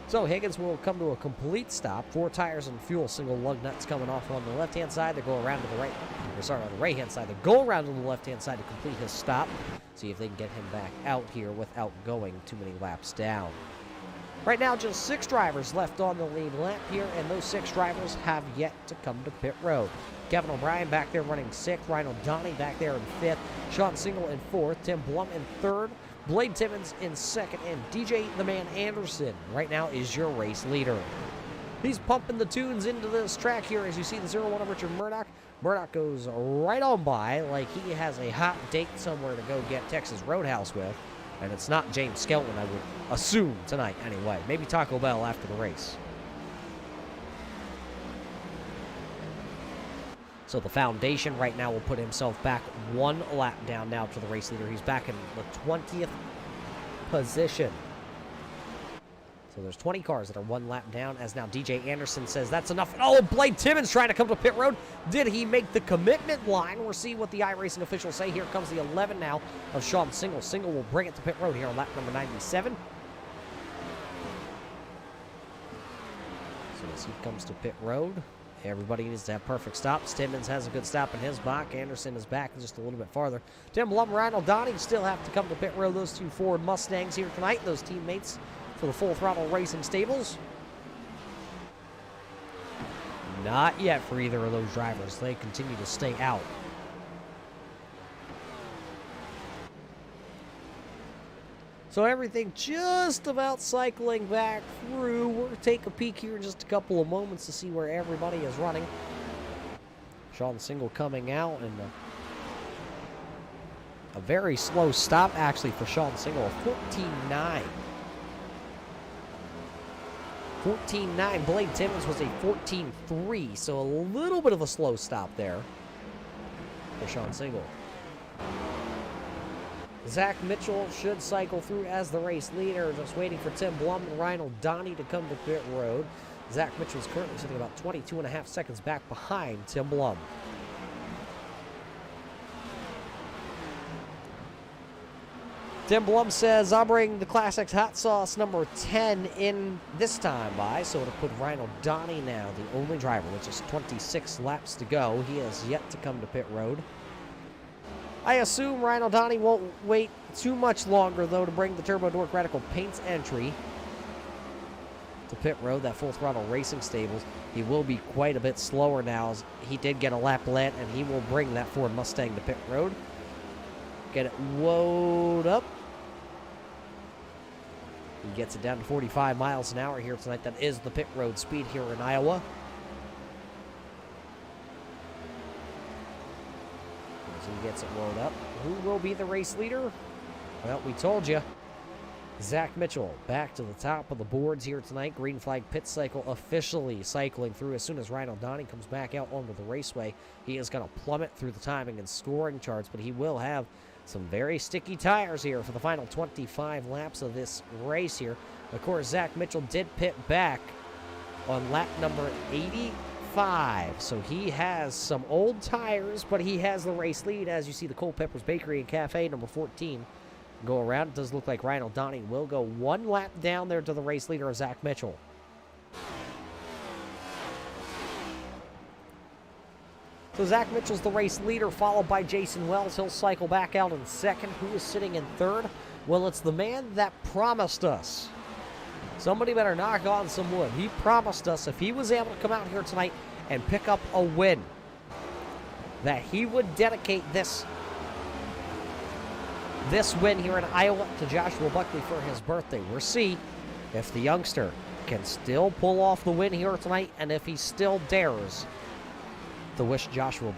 So Higgins will come to a complete stop. 4 tires and fuel, single lug nuts coming off on the left-hand side. They go around to the right, or sorry, on the right-hand side. They go around to the left-hand side to complete his stop. See if they can get him back out here without going too many laps down. Right now, just 6 drivers left on the lead lap here, and those 6 drivers have yet to come to pit road. Kevin O'Brien back there running 6th. Ryan O'Donnell back there in 5th. Sean Single in 4th. Tim Blum in 3rd. Blade Timmons in 2nd, and DJ the Man Anderson right now is your race leader. He's pumping the tunes into this track here as you see the 01 of Richard Murdoch. Murdoch goes right on by like he has a hot date somewhere to go get Texas Roadhouse with, and it's not James Skelton, I would assume, tonight anyway. Maybe Taco Bell after the race. So the foundation right now will put himself back 1 lap down now to the race leader. He's back in the 20th position. So there's 20 cars that are 1 lap down as now DJ Anderson says that's enough. Oh, Blake Timmons trying to come to pit road. Did he make the commitment line? We'll see what the iRacing officials say. Here comes the 11 now of Sean Single. Single will bring it to pit road here on lap number 97. So as he comes to pit road, everybody needs to have perfect stops. Timmons has a good stop in his block. Anderson is back just a little bit farther. Tim Blum, Ryan O'Donnell still have to come to pit road. Those 2 Ford Mustangs here tonight. Those teammates for the Full Throttle Racing stables. Not yet for either of those drivers. They continue to stay out. So everything just about cycling back through. We'll take a peek here in just a couple of moments to see where everybody is running. Sean Single coming out, and a very slow stop actually for Sean Single, a 14.9. 14.9. Blade Timmons was a 14.3, so a little bit of a slow stop there for Sean Single. Zach Mitchell should cycle through as the race leader, just waiting for Tim Blum and Ryan O'Donnell to come to pit road. Zach Mitchell is currently sitting about 22.5 seconds back behind Tim Blum. Tim Blum says, I'll bring the Classics Hot Sauce number 10 in this time by, so it'll put Ryan O'Donnell now, the only driver, with just 26 laps to go. He has yet to come to pit road. I assume Ryan O'Donnell won't wait too much longer, though, to bring the Turbo Dork Radical Paints entry to pit road, that Full Throttle Racing stables. He will be quite a bit slower now, as he did get a lap late, and he will bring that Ford Mustang to pit road. Get it wound up. He gets it down to 45 miles an hour here tonight. That is the pit road speed here in Iowa. He gets it rolled up. Who will be the race leader? Well, we told you. Zach Mitchell back to the top of the boards here tonight. Green flag pit cycle officially cycling through. As soon as Ryan O'Donnell comes back out onto the raceway, he is going to plummet through the timing and scoring charts, but he will have some very sticky tires here for the final 25 laps of this race here. Of course, Zach Mitchell did pit back on lap number 85. So he has some old tires, but he has the race lead. As you see, the Culpeppers Bakery and Cafe, number 14, go around. It does look like Ryan O'Donnell will go 1 lap down there to the race leader of Zach Mitchell. So Zach Mitchell's the race leader, followed by Jason Wells. He'll cycle back out in second. Who is sitting in third? Well, it's the man that promised us. Somebody better knock on some wood. He promised us if he was able to come out here tonight and pick up a win, that he would dedicate this win here in Iowa to Joshua Buckley for his birthday. We'll see if the youngster can still pull off the win here tonight, and if he still dares to wish Joshua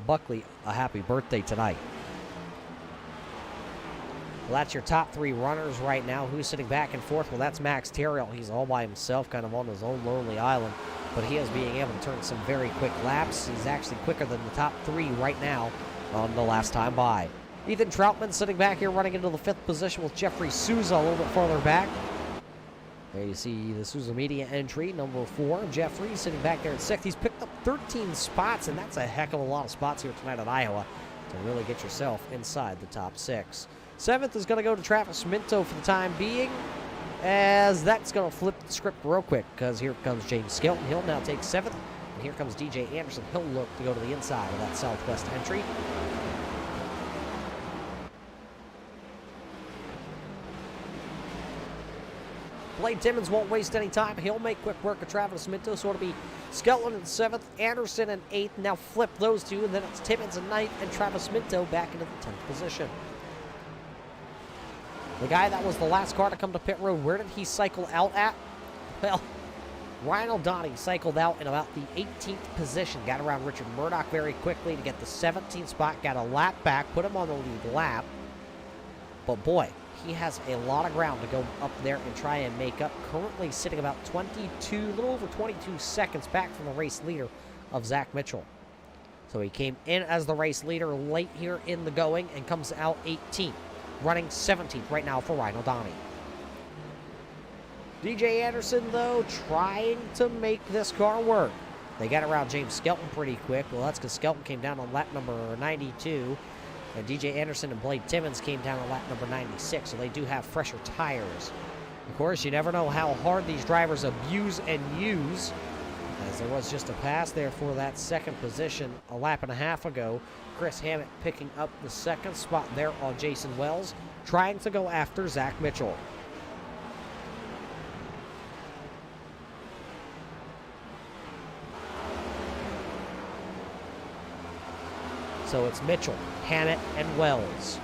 Buckley a happy birthday tonight. Well, that's your top 3 runners right now. Who's sitting back and forth? Well, that's Max Terrill. He's all by himself, kind of on his own lonely island, but he is being able to turn some very quick laps. He's actually quicker than the top 3 right now on the last time by. Ethan Troutman sitting back here running into the 5th position with Jeffrey Souza a little bit farther back. There you see the Souza Media entry, number 4. Jeffrey sitting back there at 6th. He's picked up 13 spots, and that's a heck of a lot of spots here tonight at Iowa to really get yourself inside the top 6. 7th is going to go to Travis Minto for the time being. as that's going to flip the script real quick because here comes James Skelton. He'll now take 7th. And here comes DJ Anderson. He'll look to go to the inside of that southwest entry. Blade Timmons won't waste any time. He'll make quick work of Travis Minto. So it'll be Skelton in 7th, Anderson in 8th. Now flip those two, and then it's Timmons in 9th and Travis Minto back into the 10th position. The guy that was the last car to come to pit road, where did he cycle out at? Well, Ryan O'Donnell cycled out in about the 18th position. Got around Richard Murdoch very quickly to get the 17th spot. Got a lap back, put him on the lead lap. But boy, he has a lot of ground to go up there and try and make up. Currently sitting about 22, a little over 22 seconds back from the race leader of Zach Mitchell. So he came in as the race leader late here in the going and comes out 18th. Running 17th right now for Ryan O'Donnell. DJ Anderson, though, trying to make this car work. They got around James Skelton pretty quick. Well, that's because Skelton came down on lap number 92. And DJ Anderson and Blade Timmons came down on lap number 96, so they do have fresher tires. Of course, you never know how hard these drivers abuse and use, as there was just a pass there for that 2nd position a lap and a half ago. Chris Hammett picking up the 2nd spot there on Jason Wells, trying to go after Zach Mitchell. So it's Mitchell, Hammett, and Wells.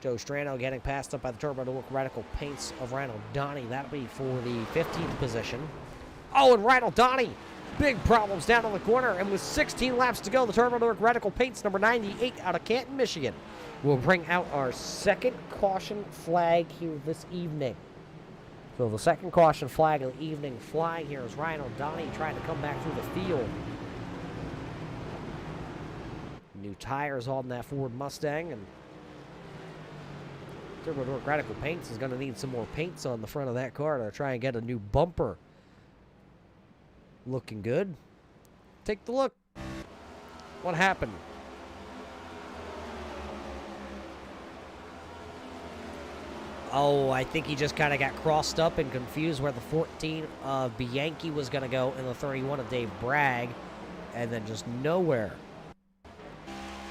Joe Strano getting passed up by the Turbo Dork Radical Paints of Ryan O'Donnell. That'll be for the 15th position. Oh, and Ryan O'Donnell, big problems down on the corner. And with 16 laps to go, the Turbo Dork Radical Paints, number 98 out of Canton, Michigan, will bring out our 2nd caution flag here this evening. So the 2nd caution flag of the evening flying here is Ryan O'Donnell trying to come back through the field. New tires on that Ford Mustang, and Turbo Dork Radical Paints is going to need some more paints on the front of that car to try and get a new bumper. Looking good. Take the look. What happened? Oh, I think he just kind of got crossed up and confused where the 14 of Bianchi was going to go and the 31 of Dave Bragg, and then just nowhere.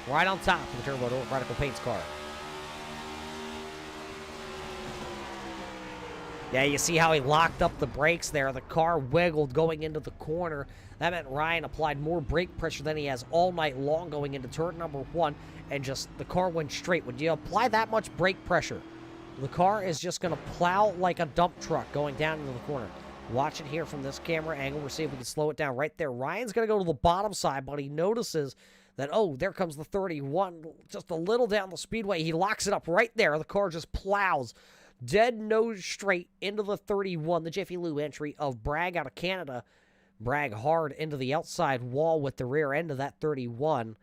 Right on top of the Turbo Dork Radical Paints car. Yeah, you see how he locked up the brakes there. The car wiggled going into the corner. That meant Ryan applied more brake pressure than he has all night long going into turn number 1, and just the car went straight. When you apply that much brake pressure, the car is just going to plow like a dump truck going down into the corner. Watch it here from this camera angle. We'll see if we can slow it down right there. Ryan's going to go to the bottom side, but he notices that, oh, there comes the 31 just a little down the speedway. He locks it up right there. The car just plows dead nose straight into the 31, the Jiffy Lube entry of Bragg out of Canada. Bragg hard into the outside wall with the rear end of that 31.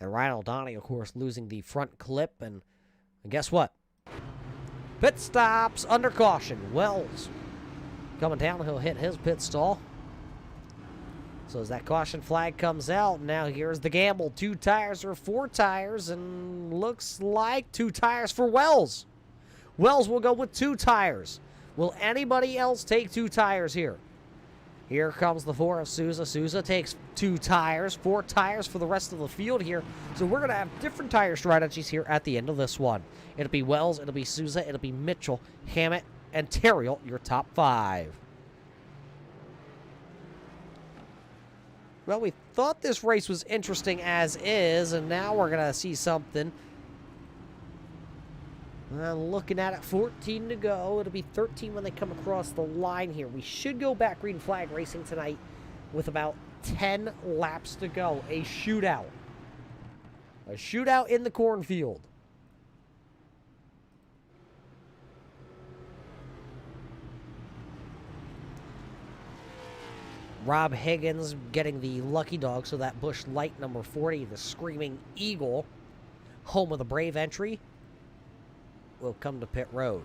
And Ryan O'Donnell, of course, losing the front clip. And guess what? Pit stops under caution. Wells coming down. He'll hit his pit stall. So as that caution flag comes out, now here's the gamble. 2 tires or 4 tires, and looks like 2 tires for Wells. Wells will go with 2 tires. Will anybody else take 2 tires here? Here comes the 4 of Souza. Souza takes 2 tires, 4 tires for the rest of the field here. So we're going to have different tire strategies here at the end of this one. It'll be Wells, it'll be Souza, it'll be Mitchell, Hammett, and Terriel, your top 5. Well, we thought this race was interesting as is, and now we're going to see something. Looking at it, 14 to go. It'll be 13 when they come across the line here. We should go back green flag racing tonight with about 10 laps to go. A shootout. A shootout in the cornfield. Rob Higgins getting the lucky dog, so that Busch Light number 40, the Screaming Eagle, home of the Brave entry, will come to pit road.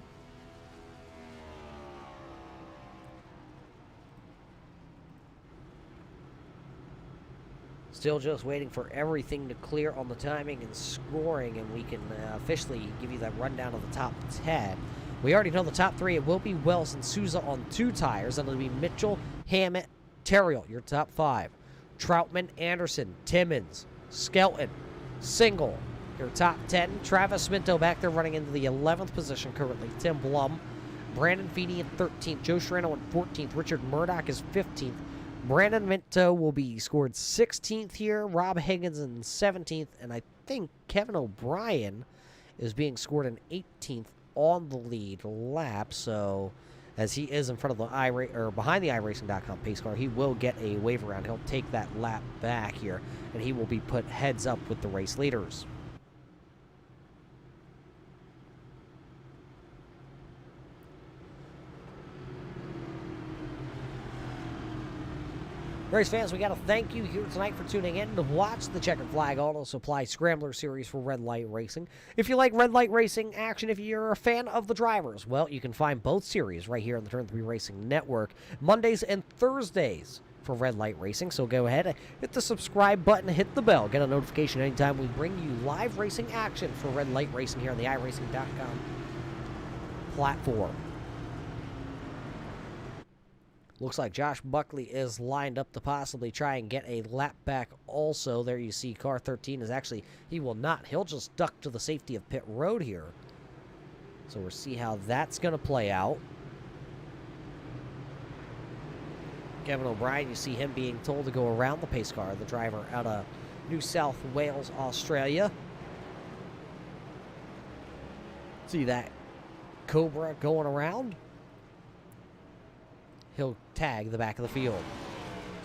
Still just waiting for everything to clear on the timing and scoring, and we can officially give you that rundown of the top 10. We already know the top 3. It will be Wells and Souza on 2 tires. Then it'll be Mitchell, Hammett, Terrill, your top 5. Troutman, Anderson, Timmons, Skelton, Single, your top 10. Travis Minto back there running into the 11th position currently. Tim Blum, Brandon Feeney in 13th. Joe Strano in 14th. Richard Murdoch is 15th. Brandon Minto will be scored 16th here. Rob Higgins in 17th. And I think Kevin O'Brien is being scored in 18th on the lead lap. So as he is in front of the behind the iRacing.com pace car, he will get a wave around. He'll take that lap back here, and he will be put heads up with the race leaders. Race fans, we got to thank you here tonight for tuning in to watch the Checkered Flag Auto Supply Scrambler Series for Red Light Racing. If you like Red Light Racing action, if you're a fan of the drivers, well, you can find both series right here on the Turn 3 Racing Network, Mondays and Thursdays for Red Light Racing. So go ahead, hit the subscribe button, hit the bell, get a notification anytime we bring you live racing action for Red Light Racing here on the iRacing.com platform. Looks like Josh Buckley is lined up to possibly try and get a lap back also. There you see car 13 is actually, he will not. He'll just duck to the safety of pit road here. So we'll see how that's going to play out. Kevin O'Brien, you see him being told to go around the pace car, the driver out of New South Wales, Australia. See that Cobra going around. He'll tag the back of the field.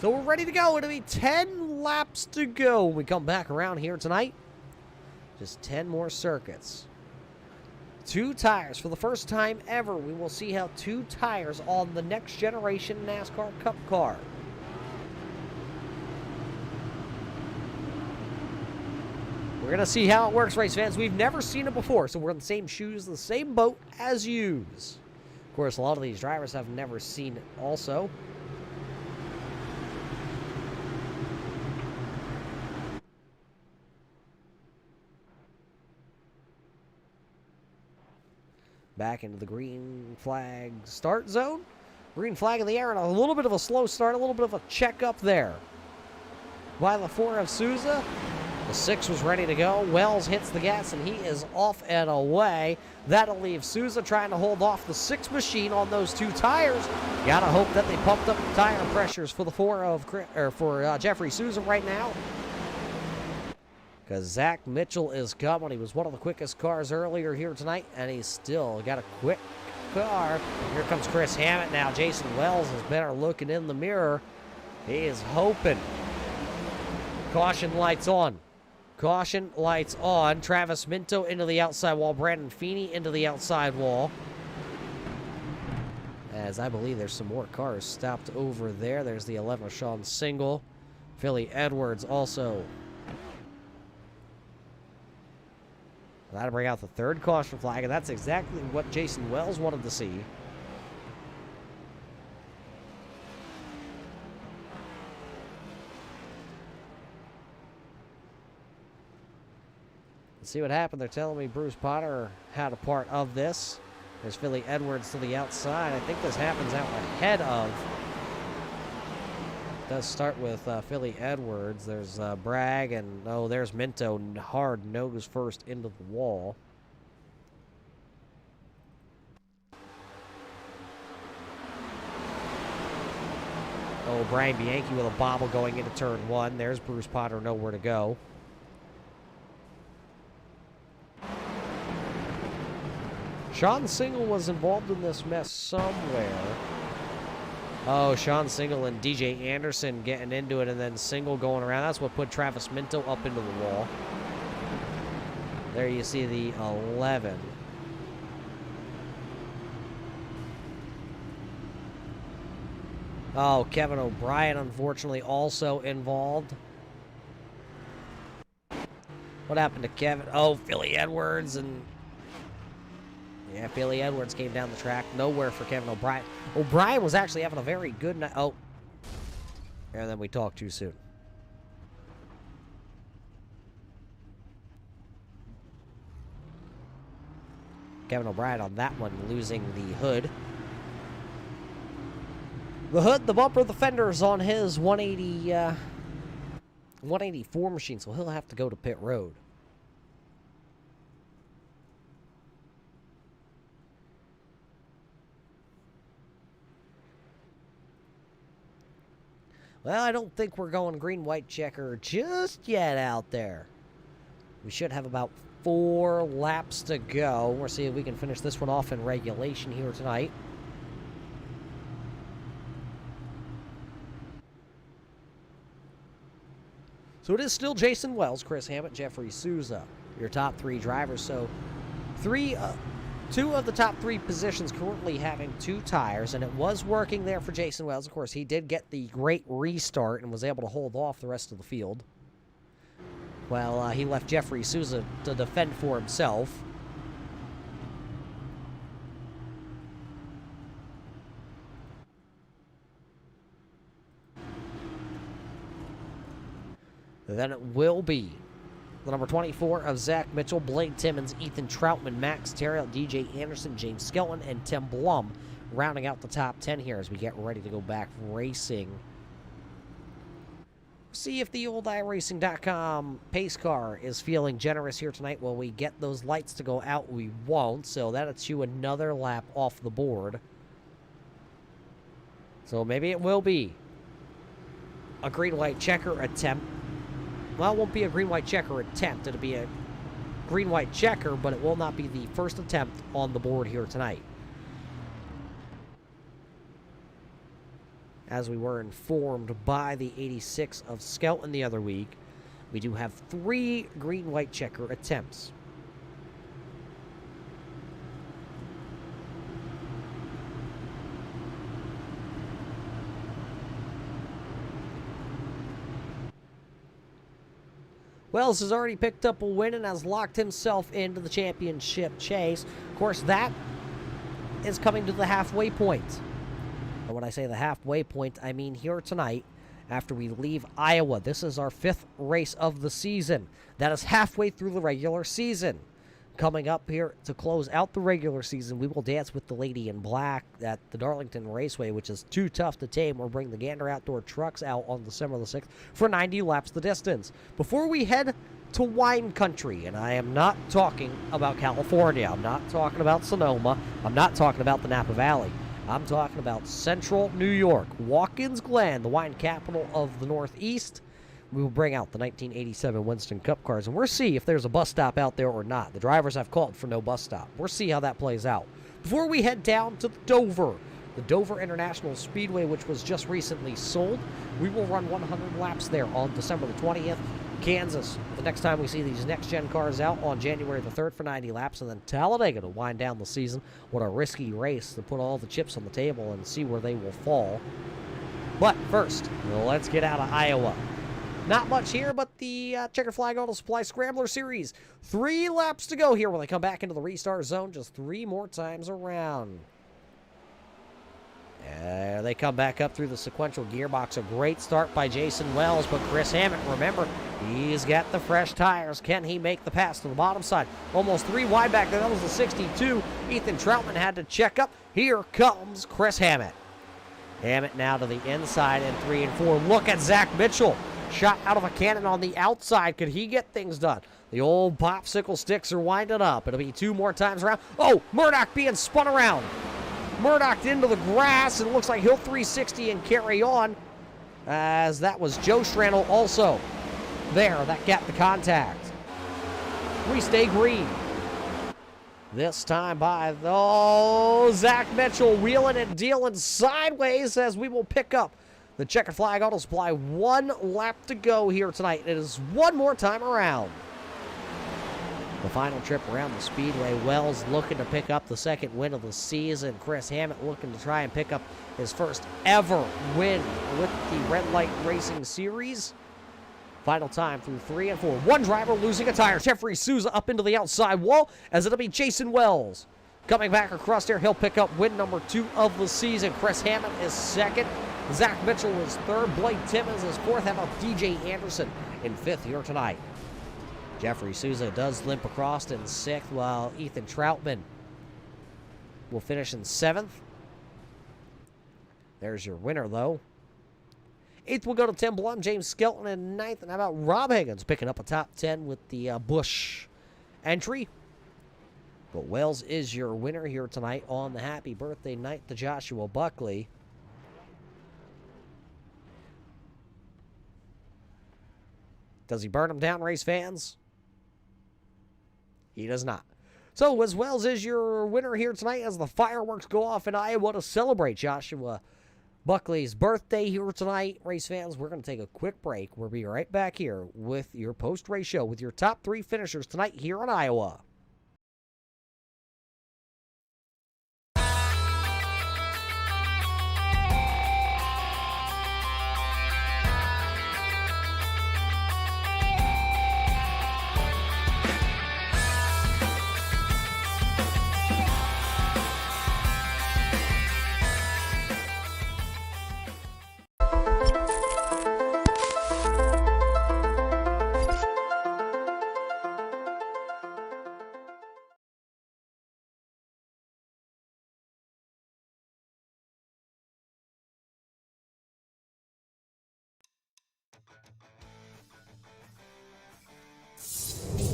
So we're ready to go. It'll be 10 laps to go when we come back around here tonight. Just 10 more circuits. 2 tires for the first time ever. We will see how 2 tires on the next generation NASCAR Cup car. We're going to see how it works, race fans. We've never seen it before, so we're in the same shoes, the same boat as yous. Of course, a lot of these drivers have never seen it also. Back into the green flag start zone. Green flag in the air and a little bit of a slow start, a little bit of a check up there by the 4 of Souza. The 6 was ready to go. Wells hits the gas, and he is off and away. That'll leave Souza trying to hold off the 6 machine on those 2 tires. Gotta hope that they pumped up the tire pressures for the 4 of Jeffrey Souza right now, because Zach Mitchell is coming. He was one of the quickest cars earlier here tonight, and he's still got a quick car. Here comes Chris Hammett now. Jason Wells is better looking in the mirror. He is hoping. Caution lights on. Caution lights on. Travis Minto into the outside wall. Brandon Feeney into the outside wall. As I believe there's some more cars stopped over there. There's the 11 of Sean Single. Philly Edwards also. That'll bring out the 3rd caution flag, and that's exactly what Jason Wells wanted to see. Let's see what happened. They're telling me Bruce Potter had a part of this. There's Philly Edwards to the outside. I think this happens out ahead of. It does start with Philly Edwards. There's Bragg, and there's Minto hard nose first into the wall. Brian Bianchi with a bobble going into turn 1. There's Bruce Potter, nowhere to go. Sean Single was involved in this mess somewhere. Sean Single and DJ Anderson getting into it, and then Single going around. That's what put Travis Minto up into the wall. There you see the 11. Kevin O'Brien, unfortunately, also involved. What happened to Kevin? Philly Edwards and... Yeah, Philly Edwards came down the track. Nowhere for Kevin O'Brien. O'Brien was actually having a very good night. And then we talked too soon. Kevin O'Brien on that one, losing the hood. The hood, the bumper, the fenders on his 184 machine, so he'll have to go to pit road. Well, I don't think we're going green-white checker just yet out there. We should have about 4 laps to go. We'll see if we can finish this one off in regulation here tonight. So it is still Jason Wells, Chris Hammett, Jeffrey Souza, your top 3 drivers. So 2 of the top 3 positions currently having 2 tires, and it was working there for Jason Wells. Of course, he did get the great restart and was able to hold off the rest of the field. Well, he left Jeffrey Souza to defend for himself. Then it will be the number 24 of Zach Mitchell, Blake Timmons, Ethan Troutman, Max Terrell, DJ Anderson, James Skelton, and Tim Blum rounding out the top 10 here as we get ready to go back racing. See if the old iRacing.com pace car is feeling generous here tonight. Will we get those lights to go out? We won't, so that'll you another lap off the board. So maybe it will be a green-white checker attempt. Well, it won't be a green-white checker attempt. It'll be a green-white checker, but it will not be the first attempt on the board here tonight. As we were informed by the 86 of Skelton the other week, we do have 3 green-white checker attempts. Wells has already picked up a win and has locked himself into the championship chase. Of course, that is coming to the halfway point. And when I say the halfway point, I mean here tonight, after we leave Iowa. This is our 5th race of the season. That is halfway through the regular season. Coming up here to close out the regular season, we will dance with the Lady in Black at the Darlington Raceway, which is too tough to tame, or bring the Gander Outdoor trucks out on December the 6th for 90 laps the distance. Before we head to wine country, and I am not talking about California, I'm not talking about Sonoma, I'm not talking about the Napa Valley, I'm talking about central New York, Watkins Glen, the wine capital of the Northeast. We will bring out the 1987 Winston Cup cars, and we'll see if there's a bus stop out there or not. The drivers have called for no bus stop. We'll see how that plays out. Before we head down to Dover, the Dover International Speedway, which was just recently sold, we will run 100 laps there on December the 20th. Kansas, the next time we see these next-gen cars out on January the 3rd for 90 laps, and then Talladega to wind down the season. What a risky race to put all the chips on the table and see where they will fall. But first, let's get out of Iowa. Not much here, but the Checkered Flag Auto Supply Scrambler Series. 3 laps to go here when they come back into the restart zone, just 3 more times around. There they come back up through the sequential gearbox. A great start by Jason Wells, but Chris Hammett, remember, he's got the fresh tires. Can he make the pass to the bottom side? Almost 3 wide back there. That was the 62. Ethan Troutman had to check up. Here comes Chris Hammett. Hammett now to the inside in 3 and 4. Look at Zach Mitchell. Shot out of a cannon on the outside. Could he get things done? The old popsicle sticks are winding up. It'll be 2 more times around. Oh, Murdoch being spun around. Murdoch into the grass, and it looks like he'll 360 and carry on, as that was Joe Strandl also there. That got the contact. We stay green. This time by, Zach Mitchell wheeling and dealing sideways as we will pick up the Checkered Flag Auto Supply. 1 lap to go here tonight. It is 1 more time around. The final trip around the Speedway. Wells looking to pick up the 2nd win of the season. Chris Hammett looking to try and pick up his first ever win with the Red Light Racing Series. Final time through 3 and 4. 1 driver losing a tire. Jeffrey Souza up into the outside wall, as it'll be Jason Wells. Coming back across there, he'll pick up win number 2 of the season. Chris Hammett is 2nd. Zach Mitchell is 3rd. Blake Timmons is 4th. How about DJ Anderson in 5th here tonight? Jeffrey Souza does limp across in 6th, while Ethan Troutman will finish in 7th. There's your winner, though. 8th will go to Tim Blum, James Skelton in 9th. And how about Rob Higgins picking up a top 10 with the Busch entry? But Wells is your winner here tonight on the happy birthday night to Joshua Buckley. Does he burn him down, race fans? He does not. So, as Wells is your winner here tonight as the fireworks go off in Iowa to celebrate Joshua Buckley's birthday here tonight. Race fans, we're going to take a quick break. We'll be right back here with your post-race show with your top 3 finishers tonight here in Iowa.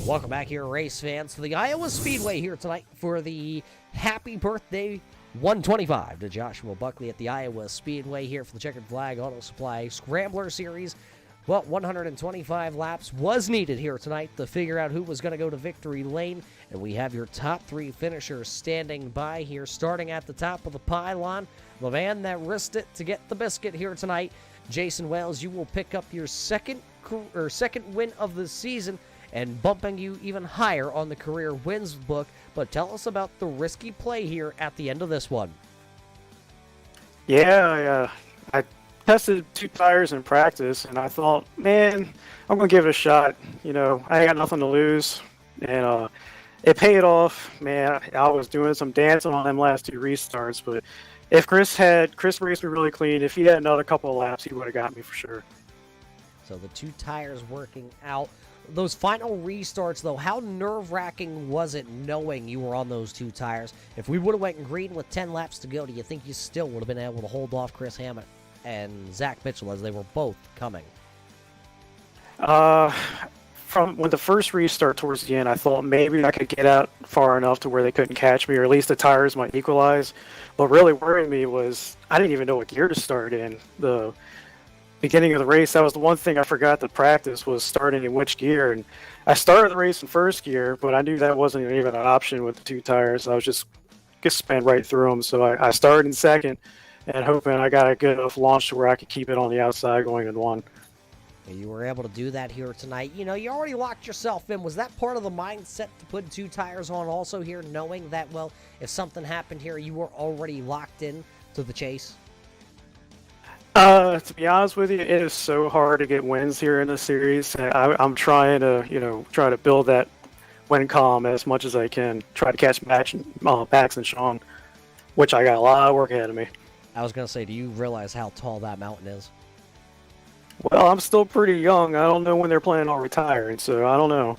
Welcome back here, race fans, to the Iowa Speedway here tonight for the happy birthday 125 to Joshua Buckley at the Iowa Speedway here for the Checkered Flag Auto Supply Scrambler Series. Well, 125 laps was needed here tonight to figure out who was going to go to victory lane, and we have your top 3 finishers standing by here, starting at the top of the pylon. The man that risked it to get the biscuit here tonight, Jason Wells, you will pick up your second win of the season, and bumping you even higher on the career wins book. But tell us about the risky play here at the end of this one. Yeah, I tested 2 tires in practice, and I thought, man, I'm going to give it a shot. You know, I got nothing to lose, and it paid off. Man, I was doing some dancing on them last 2 restarts, but if Chris raced me really clean, if he had another couple of laps, he would have got me for sure. So the 2 tires working out. Those final restarts, though, how nerve-wracking was it knowing you were on those 2 tires? If we would have went green with 10 laps to go, do you think you still would have been able to hold off Chris Hammett and Zach Mitchell as they were both coming? From when the first restart towards the end, I thought maybe I could get out far enough to where they couldn't catch me, or at least the tires might equalize. What really worried me was I didn't even know what gear to start in. The beginning of the race, that was the one thing I forgot to practice, was starting in which gear. And I started the race in first gear, but I knew that wasn't even an option with the 2 tires. I was just spin right through them. So I started in second and hoping I got a good enough launch to where I could keep it on the outside going in 1. You were able to do that here tonight. You know, you already locked yourself in. Was that part of the mindset to put 2 tires on also here, knowing that, well, if something happened here, you were already locked in to the chase? To be honest with you, it is so hard to get wins here in the series. I'm trying to build that win column as much as I can. Try to catch Max and Sean, which I got a lot of work ahead of me. I was going to say, do you realize how tall that mountain is? Well, I'm still pretty young. I don't know when they're planning on retiring, so I don't know.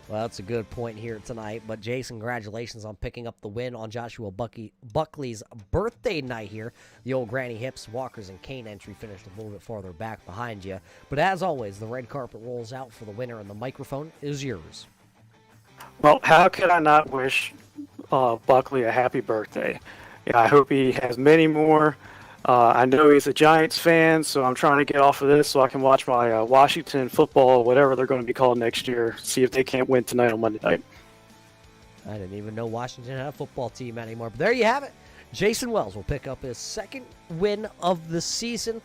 Well, that's a good point here tonight. But, Jason, congratulations on picking up the win on Joshua Buckley's birthday night here. The old Granny Hips, Walkers, and Cane entry finished a little bit farther back behind you. But, as always, the red carpet rolls out for the winner, and the microphone is yours. Well, how could I not wish Buckley a happy birthday? Yeah, I hope he has many more. I know he's a Giants fan, so I'm trying to get off of this so I can watch my Washington football, whatever they're going to be called next year, see if they can't win tonight on Monday night. I didn't even know Washington had a football team anymore. But there you have it. Jason Wells will pick up his second win of the season,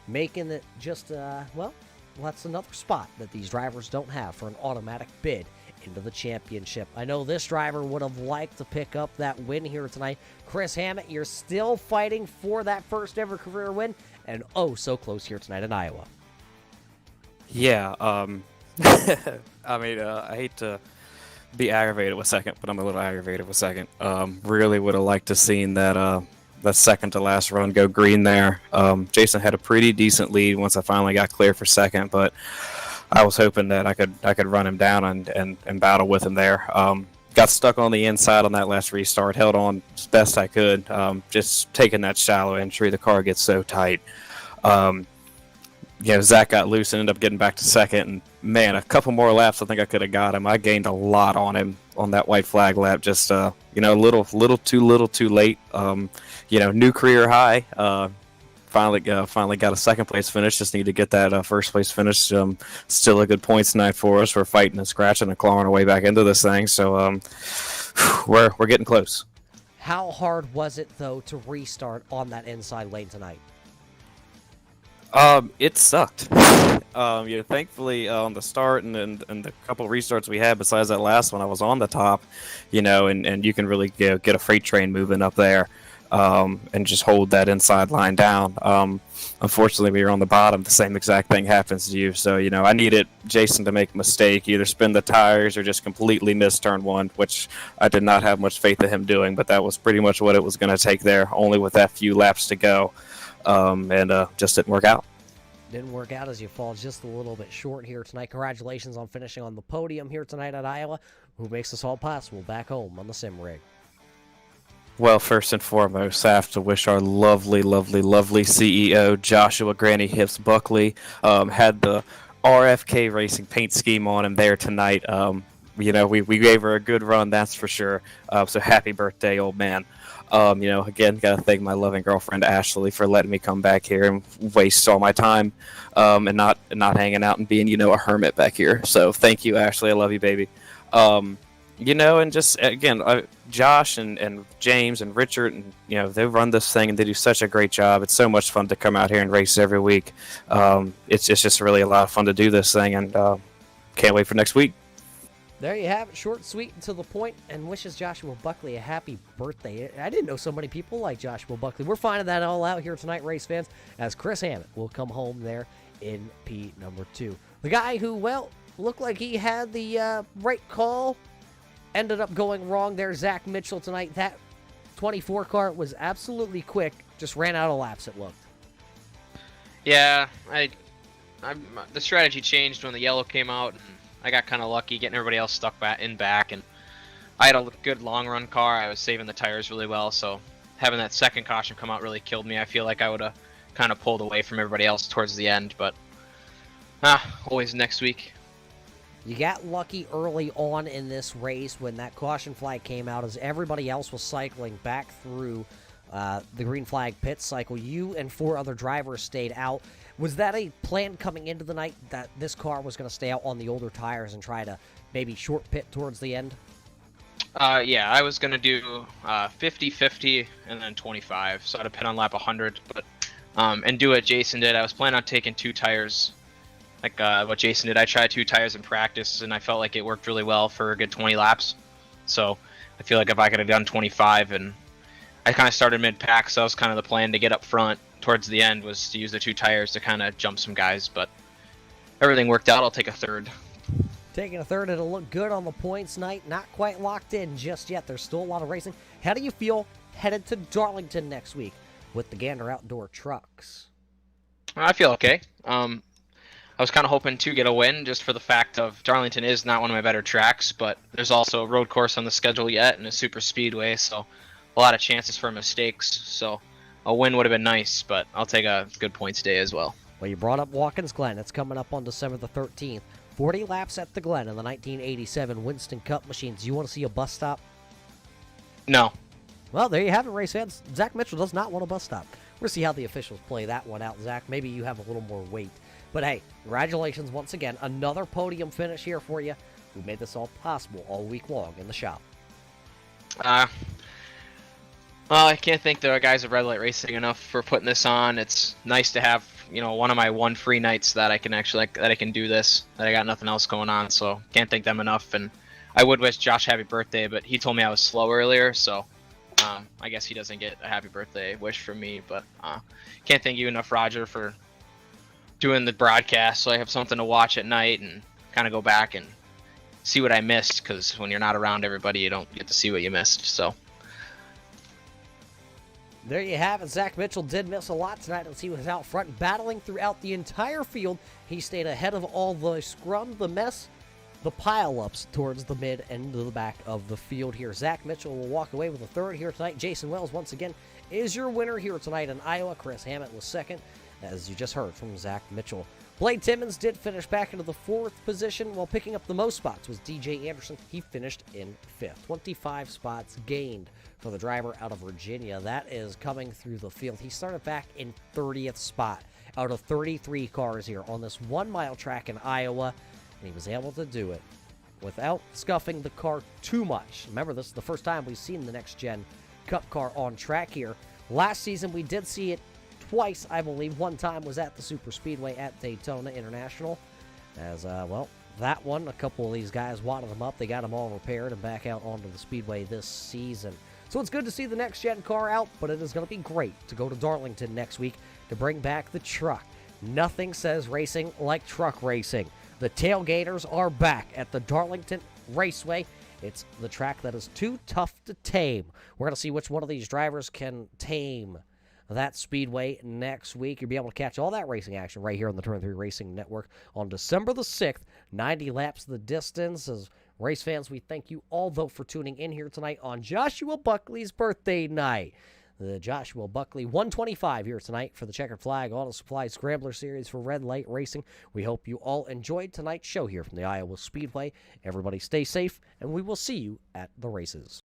making it just, well, that's another spot that these drivers don't have for an automatic bid into the championship. I know this driver would have liked to pick up that win here tonight. Chris Hammett, you're still fighting for that first ever career win, and oh, so close here tonight in Iowa. Yeah, I mean, I hate to be aggravated with second, but I'm a little aggravated with second. Really would have liked to seen that that second to last run go green there. Jason had a pretty decent lead once I finally got clear for second, but I was hoping that I could run him down and battle with him there. got stuck on the inside on that last restart, held on as best I could. Just taking that shallow entry, the car gets so tight. Zach got loose and ended up getting back to second. And man, a couple more laps, I think I could have got him. I gained a lot on him on that white flag lap. Just a little too late. New career high. Finally got a second place finish. Just need to get that first place finish. Still a good points night for us. We're fighting and scratching and clawing our way back into this thing. So we're getting close. How hard was it though to restart on that inside lane tonight? It sucked. Thankfully on the start and the couple restarts we had, besides that last one, I was on the top. And you can really get a freight train moving up there. And just hold that inside line down. Unfortunately, when you're on the bottom, the same exact thing happens to you. So, I needed Jason to make a mistake, either spin the tires or just completely miss turn one, which I did not have much faith in him doing, but that was pretty much what it was going to take there, only with that few laps to go. And just didn't work out. Didn't work out as you fall just a little bit short here tonight. Congratulations on finishing on the podium here tonight at Iowa. Who makes this all possible back home on the sim rig? Well, first and foremost, I have to wish our lovely, lovely, lovely CEO, Joshua Granny Hips Buckley, had the RFK Racing paint scheme on him there tonight. We gave her a good run, that's for sure. So happy birthday, old man. Again, got to thank my loving girlfriend, Ashley, for letting me come back here and waste all my time and not hanging out and being, a hermit back here. So thank you, Ashley. I love you, baby. And just, again, Josh and James and Richard, and, they run this thing and they do such a great job. It's so much fun to come out here and race every week. It's just really a lot of fun to do this thing, and can't wait for next week. There you have it, short, sweet, and to the point, and wishes Joshua Buckley a happy birthday. I didn't know so many people like Joshua Buckley. We're finding that all out here tonight, race fans, as Chris Hammett will come home there in P number 2. The guy who, looked like he had the right call, ended up going wrong there, Zach Mitchell tonight. That 24 car was absolutely quick, just ran out of laps, it looked. Yeah, the strategy changed when the yellow came out, and I got kind of lucky getting everybody else stuck back, and I had a good long run car. I was saving the tires really well, so having that second caution come out really killed me. I feel like I would have kind of pulled away from everybody else towards the end, but always next week. You got lucky early on in this race when that caution flag came out, as everybody else was cycling back through the green flag pit cycle. You and 4 other drivers stayed out. Was that a plan coming into the night that this car was going to stay out on the older tires and try to maybe short pit towards the end? Yeah, I was going to do 50-50 and then 25, so I'd have pit on lap 100, but and do what Jason did. I was planning on taking 2 tires, like what Jason did. I tried 2 tires in practice, and I felt like it worked really well for a good 20 laps. So I feel like if I could have done 25, and I kind of started mid-pack, so that was kind of the plan to get up front towards the end, was to use the 2 tires to kind of jump some guys, but everything worked out. I'll take a third. Taking a third, it'll look good on the points night. Not quite locked in just yet. There's still a lot of racing. How do you feel headed to Darlington next week with the Gander Outdoor Trucks? I feel okay. I was kind of hoping to get a win just for the fact of Darlington is not one of my better tracks, but there's also a road course on the schedule yet and a super speedway, so a lot of chances for mistakes. So a win would have been nice, but I'll take a good points day as well. Well, you brought up Watkins Glen. It's coming up on December the 13th. 40 laps at the Glen in the 1987 Winston Cup machines. You want to see a bus stop? No. Well, there you have it, race fans. Zach Mitchell does not want a bus stop. We'll see how the officials play that one out, Zach. Maybe you have a little more weight. But hey, congratulations once again. Another podium finish here for you. We made this all possible all week long in the shop. Well, I can't thank the guys at Red Light Racing enough for putting this on. It's nice to have, one of my 1 free nights that I can actually, that I can do this, that I got nothing else going on, so can't thank them enough. And I would wish Josh happy birthday, but he told me I was slow earlier, so I guess he doesn't get a happy birthday wish from me, but can't thank you enough, Roger, for doing the broadcast so I have something to watch at night and kind of go back and see what I missed, because when you're not around everybody, you don't get to see what you missed, so. There you have it. Zach Mitchell did miss a lot tonight as he was out front battling throughout the entire field. He stayed ahead of all the scrum, the mess, the pile-ups towards the mid and to the back of the field here. Zach Mitchell will walk away with a third here tonight. Jason Wells, once again, is your winner here tonight in Iowa. Chris Hammett was second, as you just heard from Zach Mitchell. Blade Timmons did finish back into the 4th position, while picking up the most spots was DJ Anderson. He finished in 5th. 25 spots gained for the driver out of Virginia. That is coming through the field. He started back in 30th spot out of 33 cars here on this 1-mile track in Iowa, and he was able to do it without scuffing the car too much. Remember, this is the first time we've seen the next-gen Cup car on track here. Last season, we did see it twice, I believe. One time was at the Super Speedway at Daytona International. As, well, that one, a couple of these guys wadded them up. They got them all repaired and back out onto the Speedway this season. So it's good to see the next-gen car out, but it is going to be great to go to Darlington next week to bring back the truck. Nothing says racing like truck racing. The Tailgaters are back at the Darlington Raceway. It's the track that is too tough to tame. We're going to see which one of these drivers can tame that Speedway next week. You'll be able to catch all that racing action right here on the Turn 3 Racing Network on December the 6th. 90 laps the distance. As race fans, we thank you all, though, for tuning in here tonight on Joshua Buckley's birthday night. The Joshua Buckley 125 here tonight for the Checkered Flag Auto Supply Scrambler Series for Red Light Racing. We hope you all enjoyed tonight's show here from the Iowa Speedway. Everybody stay safe, and we will see you at the races.